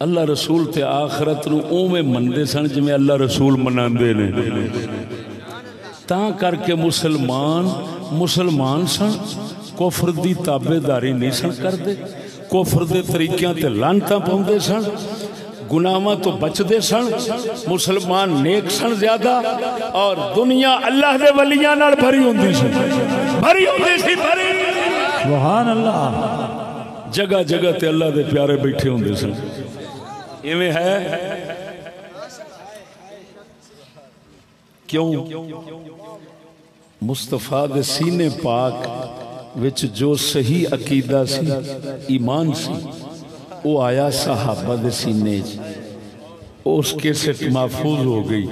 اللہ رسول تے آخرت نو اوویں مندے سن جویں اللہ رسول مناندے نے. تاں کر کے مسلمان سن کفر دی تابع داری نہیں سن کردے. کفر دے طریقیاں تے لعنتاں پاؤندے سن. گناہاں تو بچدے سن. مسلمان نیک سن زیادہ اور دنیا اللہ دے ولیاں نال بھری ہوندی سی. سبحان اللہ. جگہ جگہ تے اللہ دے پیارے بیٹھے ہوندے سن. ایویں ہے کیوں؟ مصطفیٰ دے سینے پاک وچ جو صحیح عقیدہ سی ایمان سی وہ آیا صحابہ دے سینے اس کے سٹ محفوظ ہو گئی.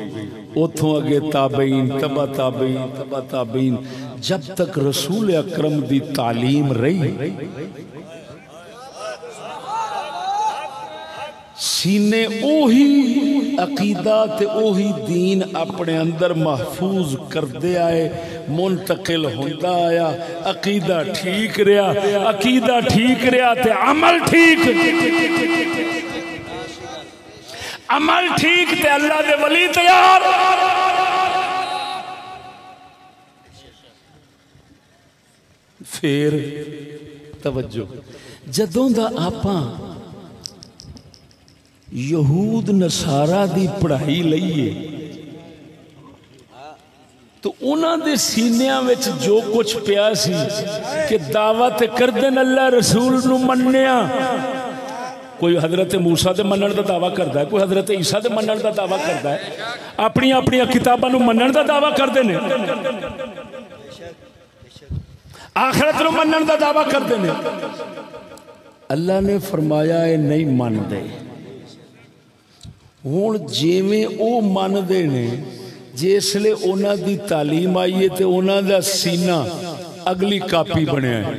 اتھوں اگے تابعین تبا تابعین جب تک رسول اکرم دی تعلیم رہی سینے اوہی عقیدہ تے اوہی دین اپنے اندر محفوظ کردے آئے منتقل ہوندا آیا. عقیدہ ٹھیک رہا تے عمل ٹھیک تے اللہ دے ولی تیار. پھر توجہ جدوں دا آپاں یہود نصارہ دی پڑھائی لئیے تو انہاں دے سینیاں وچ جو کچھ پیا سی کہ دعوت کردن اللہ رسول نو مننیا. کوئی حضرت موسیٰ دے منن دا دعویٰ کردا ہے, کوئی حضرت عیسیٰ دے منن دا دعویٰ کردا ہے, اپنی کتاباں نو منن دا دعویٰ کردے نے, آخرت نو منن دا دعویٰ کردے نے. اللہ نے فرمایا اے نہیں من دے. ہن جویں او من دے نے جس لے انہاں دی تعلیم آئیے تے انہاں دا سینہ اگلی کاپی بنیا ہے.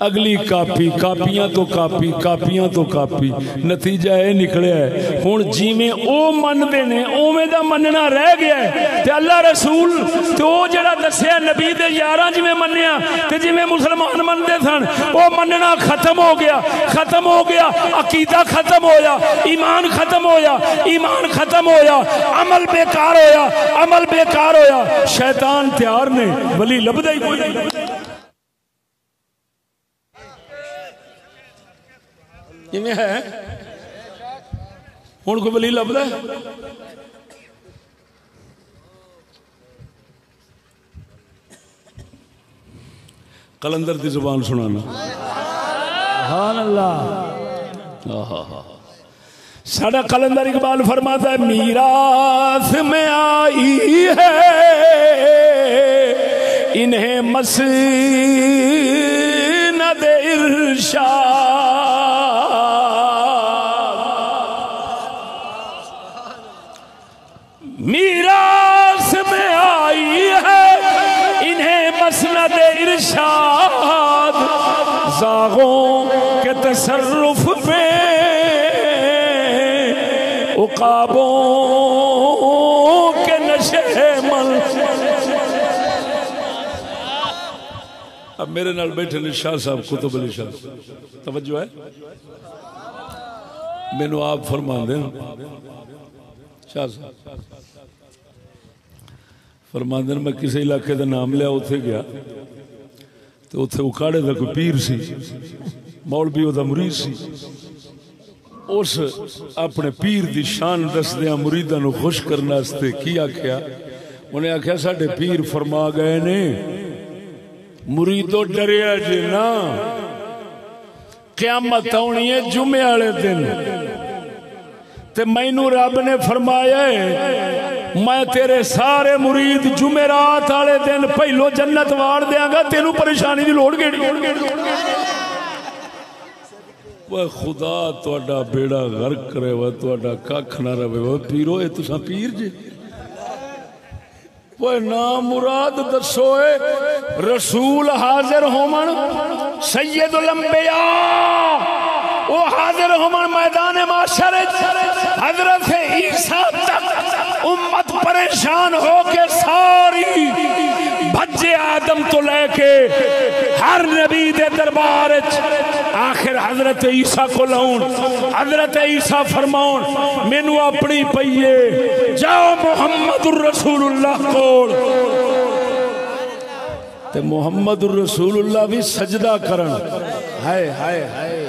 اگلی کاپیاں تو کاپی نتیجہ یہ نکلیا ہے. ہن جویں او من دے نے اوویں دا مننا رہ گیا ہے تے اللہ رسول تے او جڑا دسیا نبی دے یاراں جویں منیا تے جویں مسلمان مندے سن او مننا ختم ہو گیا. عقیدہ ختم ہویا, ایمان ختم ہویا, عمل بیکار ہویا. شیطان تیار نے ولی لبدا ہی کوئی نہیں. ہے ہوں کوئی ولی لبدا ہے؟ قلندر دی زبان سنانا. سبحان اللہ. ساڈا قلندر اقبال فرماتا ہے میراث میں آئی ہے انہیں مسند ارشاد. میراث میں آئی ہے انہیں مسند ارشاد. زاغوں کے تصرف میں عقابوں کے نشے مل. اب میرے نال بیٹھے نے شاہ صاحب کتب علی شاہ, توجہ ہے مینوں آپ فرما دیں. شاہ صاحب فرما دیں میں کسی علاقے دا نام لیا اتھے گیا تو اتھے اکاڑے دا کوئی پیر سی, مولوی او دا مرید سی. اس اپنے پیر دی شان دس دیا مریداں نو خوش کرنا ستے کی آکھیا؟ انہیں آکھیا ساڑھے پیر فرما گئے نے مریدو ڈریا جی نا قیامت آنی ہے جمعے والے دن تے مینوں رب نے فرمایا ہے میں تیرے سارے مرید جمعرات والے دن پہلو جنت واڑ دیاں گا, تینوں پریشانی دی لوڑ گیڑی. وہ خدا تہاڈا بیڑا غرق کرے وہ تہاڈا ککھ نہ رہے وہ پیرو. اے تساں پیر جی وہ نام مراد دسو رسول حاضر ہومن سید الانبیاء وہ حاضر ہومن میدان معاشر حضرت عیسیٰ تک امت پریشان ہو کے ساری بھجے آدم تو لے کے ہر نبی دے دربار آخر حضرت عیسیٰ کو لاؤن حضرت عیسیٰ فرماؤن مینو اپنی پئیے جاؤ محمد الرسول اللہ کو تے محمد الرسول اللہ بھی سجدہ کرن ہائے ہائے ہائے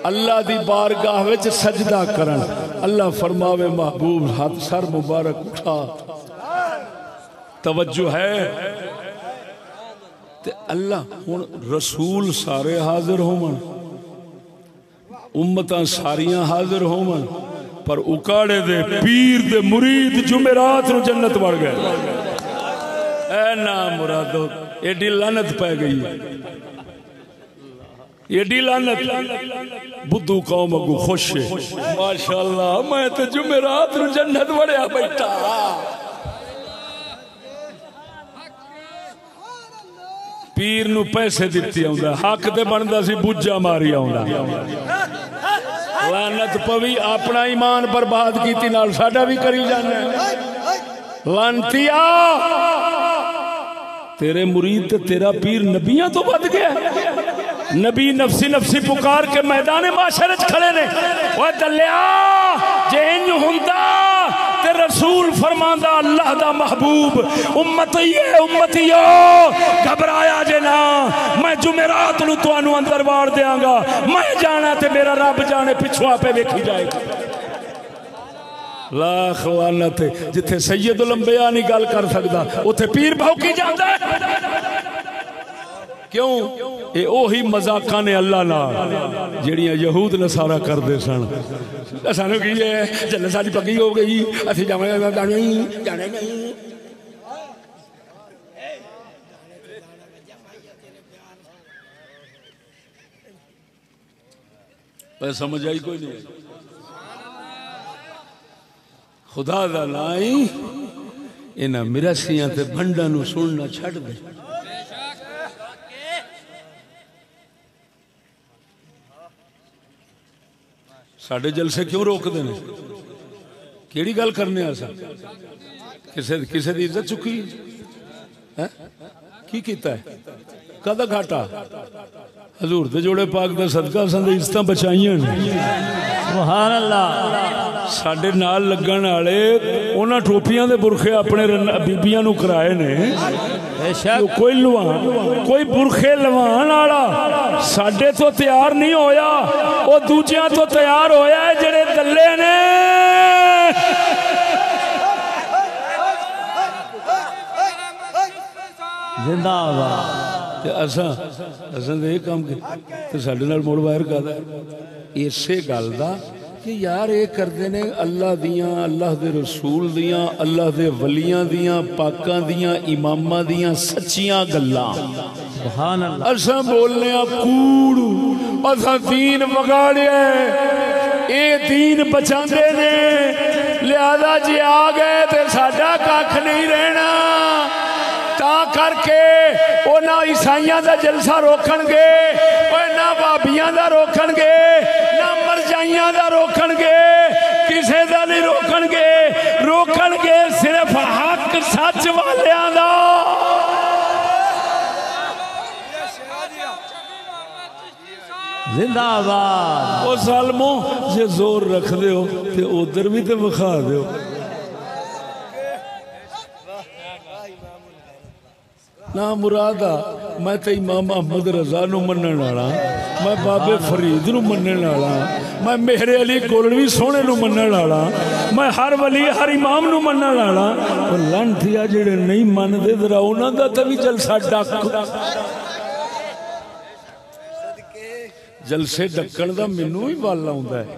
اللہ دی بارگاہ وچ سجدہ کرن اللہ فرماوے محبوب ہاتھ سر مبارک اٹھا توجہ ہے تے اللہ ہن رسول سارے حاضر ہون امتاں ساریاں حاضر ہون پر اکاڑے دے پیر دے مرید جمعرات نو جنت وڑ گئے اے نا مرادو ایڈی لعنت پہ گئی ایڈی لعنت بدھو قوم اگو خوش ہے ماشاءاللہ میں تے جمعرات نو جنت وڑیا بیٹھا پیر نو پیسے دیتی ہوندا حق تے بندا سی بوجا ماری ہوندا لعنت پوی اپنا ایمان برباد کیتی نال ساڈا بھی کری جانا لعنتیا تیرے مرید تے تیرا پیر نبیاں تو بد گیا نبی نفسی نفسی پکار کے میدان معاشر وچ کھڑے نے اوے دلیا جے انج ہوندا تے رسول فرماندا اللہ دا محبوب امتیو گھبرایا جے نا میں جمعرات نو تانوں اندر واڑ دیاں گا میں جانا تے میرا رب جانے پچھوں آپے ویکھی جائے گا لاکھ لعنت جتھے سید الانبیاء نہیں گل کر سکدا اوتھے پیر بھوکی جاندا ہے کیوں اے اوہی مذاقاں نے اللہ نال جڑیاں یہود نصارا کردے سن سانو کی ہے جنت ساڈی پکی ہو گئی اسی جانا نہیں پر سمجھ آئی کوئی نہیں خدا دا لائی انہاں مراسیاں تے بھنڈاں نو سننا چھڈ دے ساڑھے جلسے کیوں روک دینے کیڑی گل کرنے آسا کسے دی عزت چکی کی کیتا ہے کدھا گھاٹا حضور دے جوڑے پاک دا صدقہ سندے عزتاں بچائیاں سبحان اللہ ساڑھے نال لگن آلے اونا ٹوپیاں دے برخے اپنے بیبیاں نو کرائے نے کوئی لوان کوئی برخے لوان آڑا ساڑھے تو تیار نہیں ہویا وہ دوجیاں تو تیار ہویا ہے جڑے دلے نے زندہ آباد اساں دے کام کے تے ساڈے نال موڑ باہر کردا ہے اسے گل دا کہ یار اے کردے نے اللہ دیاں اللہ دے رسول دیاں اللہ دے ولیاں دیاں پاکاں دیاں اماماں دیاں سچیاں گلاں سبحان اللہ اساں بولنے آ کوڑ اساں دین وگاڑیا اے دین بچاندے نے لہذا جی آ گئے تے ساڈا ککھ نہیں رہنا تا کر کے او نہ عیسائیاں دا جلسہ روکن گے او نہ بابیاں دا روکن گے نہ مرجائیاں دا روکن گے کسے دا نہیں روکن گے صرف حق سچ والیاں دا زندہ آباد او ظالمو جے زور رکھ دے ہو تے ادھر بھی تے بخا دے ہو نا مرادہ میں تے امام محمد رضا نو منن والا میں بابے فرید نو منن والا میں مہر علی گولوی سونے نو منن والا میں ہر ولی ہر امام نو منن والا او لنٹیا جڑے نہیں مندے ذرا انہاں دا تے وی جلسہ ڈک جلسے ڈکن دا مینوں ہی ول آوندا ہے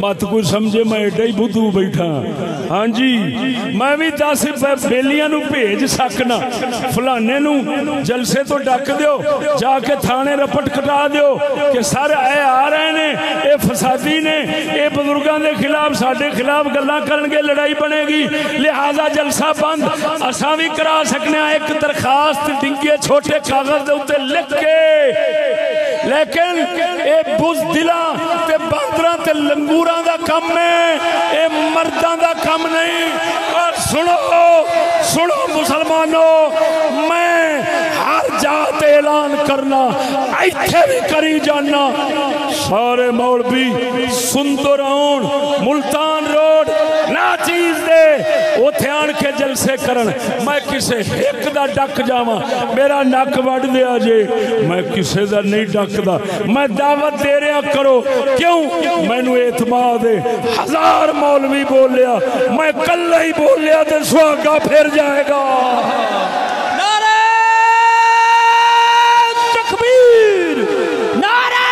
مت کوئی سمجھے میں ایڈا ہی بدھو بیٹھا ہاں جی میں بھی 10 بیلیاں نو بھیج سکنا فلانے نو جلسے تو ڈک دیو جا کے تھانے رپٹ کٹا دیو کہ سر اے آ رہے نے اے فسادی نے اے بزرگاں دے خلاف ساڈے خلاف گلاں کرن گے لڑائی بنے گی لہذا جلسہ بند اساں بھی کرا سکنے ایک درخواست ڈنگے چھوٹے کاغذ دے اوتے لکھ کے لیکن اے بزدلاں تے باندراں تے لنگوراں دا کم ہے اے مرداں دا کم نہیں اور سنو مسلمانوں میں ہر جات اعلان کرنا ایتھے بھی کری جانا سارے مولوی سندر آن ملتان روڈ نا چیز دے اوتھے آن کے جلسے کرن میں کسے ایک دا ڈک جاواں میرا نک وڈ دیا جے میں کسے دا نہیں ڈکدا میں دعوت دے رہا کرو کیوں مینوں اعتماد ہے 1000 مولوی بولیا میں کل ہی بولیا تے سہاگا پھر جائے گا نعرہ تکبیر نعرہ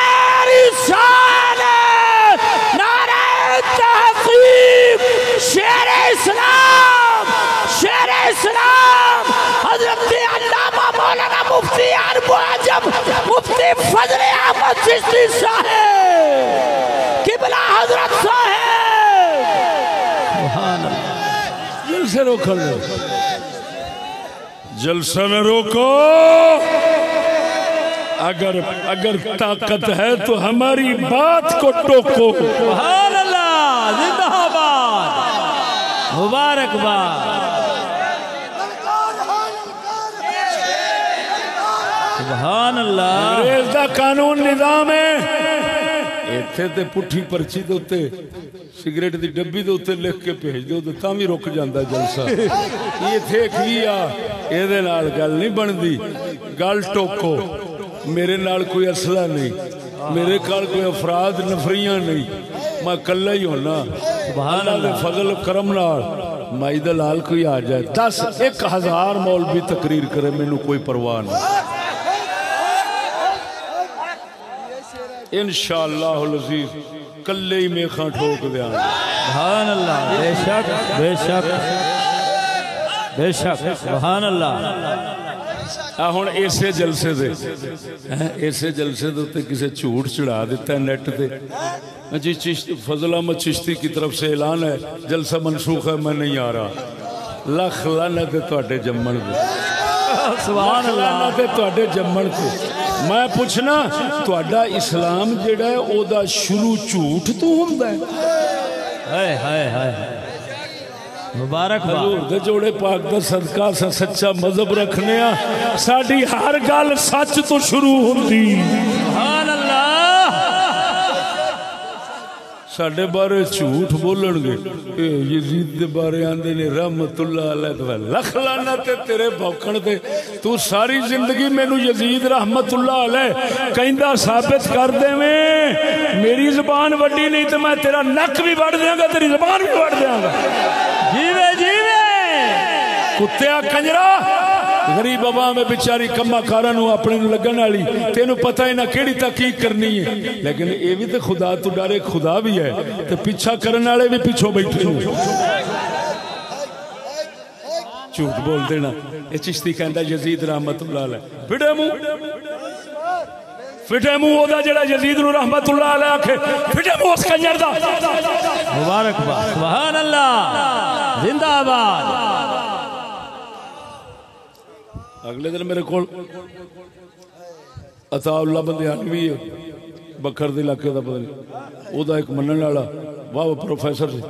رسالت نعرہ تحقیق شیر اسلام حضرت علامہ مولانا مفتی عرب و عجم مفتی فضل احمد چشتی صاحب قبلہ حضرت صاحب سبحان اللہ جلسے روکو جلسہ نہ روکو اگر طاقت ہے تو ہماری بات کو ٹوکو سبحان اللہ زندہ آباد مبارکباد سبحان اللہ انگریز دا قانون نظام ہے ایتھے تے پٹھی پرچی دے اوتے سگریٹ دی ڈبی دے اوتے لکھ کے بھیج دو تے تاں وی رک جاندا جلسہ ایتھے کی آ اے دے نال گل نہیں بندی گل ٹوکو میرے نال کوئی اسلحہ نہیں میرے کول کوئی افراد نفریاں نہیں میں کلا ہی ہونا سبحان اللہ دے فضل کرم نال مائی دلال کوئی آ جائے 10,000 مولوی تقریر کرے مینوں کوئی پرواہ نہیں انشاءاللہ العزیز کلے ہی میخاں ٹھوک دیاں سبحان اللہ بے شک بے شک بے شک سبحان اللہ ہن ایسے جلسے دے کسے جھوٹ چڑھا دیتا ہے نیٹ دے جی فضل احمد چشتی کی طرف سے اعلان ہے جلسہ منسوخ ہے میں نہیں آ رہا لکھ لعنت ہے تواڈے جمن دے سبحان اللہ تے تواڈے جمن تے میں پوچھنا تواڈا اسلام جڑا ہے او دا شروع جھوٹ تو ہوندا ہے ہائے ہائے ہائے مبارک حضور دے جوڑے پاک دا صدقہ سا سچا مذہب رکھنے ساڈی ہر گل سچ تو شروع ہوندی سبحان اللہ ساڈے بارے جھوٹ بولن گے یزید دے بارے آندے نے رحمت اللہ علیہ لکھ لعنت تیرے بھوکن تے تو ساری زندگی مینوں یزید رحمت اللہ علیہ کہندا ثابت کر دیویں میری زبان وڈی نہیں تے میں تیرا نک بھی وڈ دیاں گا تیری زبان بھی وڈ دیاں گا جیوے جیوے کتیا کنجرا غریب عوام بیچاری کما کاراں نو اپنے نو لگن والی تینوں پتہ ہی نہ کیڑی تحقیق کرنی ہے لیکن اے بھی تے خدا تو ڈرے خدا بھی ہے تے پیچھا کرن والے بھی پیچھے بیٹھے ہیں جھوٹ بول دینا اے چشتی کہندا یزید رحمت اللہ علیہ فٹے منہ او دا جڑا یزید نو رحمت اللہ علیہ آکھے فٹے منہ اس کنجر دا مبارک باد سبحان اللہ زندہ آباد اگلے دن میرے کول عطا اللہ بندیانوی بکھر دے علاقے دا پتہ نہیں او دا ایک منن والا واہ پروفیسر سی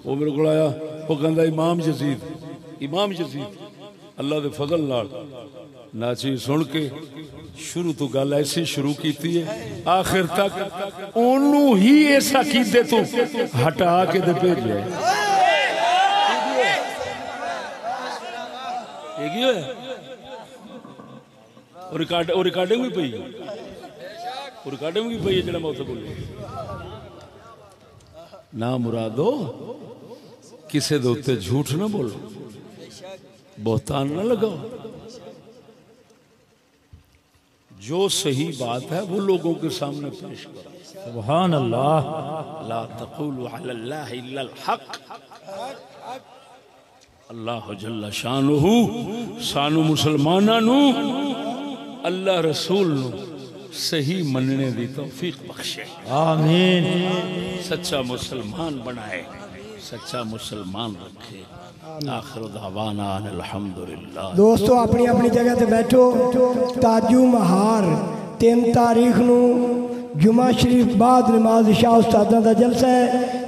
وہ میرے کول آیا وہ کہندا امام یزید اللہ دے فضل نال ناچی سن کے شروع تو گل ایسی شروع کیتی ہے آخر تک اونوں ہی اس عقیدے تو ہٹا کے دے بھیجیا ہے ایک ہی ہویا اور ریکارڈنگ بھی پئی ہے جڑا میں اتنے بولے نہ مرادو کسے دے اوتے جھوٹ نہ بولو بہتان نہ لگاؤ جو صحیح بات ہے وہ لوگوں کے سامنے پیش کرو سبحان اللہ لا تقولوا علی اللہ الا الحق اللہ جل شانہ سانو مسلمانانو اللہ رسول نو صحیح مننے دی توفیق بخشے آمین سچا مسلمان بنائے سچا مسلمان رکھے آخر دعوانا ان الحمدللہ دوستو اپنی اپنی جگہ تے بیٹھو تاجو مہار 3 تاریخ نو جمعہ شریف بعد نماز عشاء استاداں دا جلسہ ہے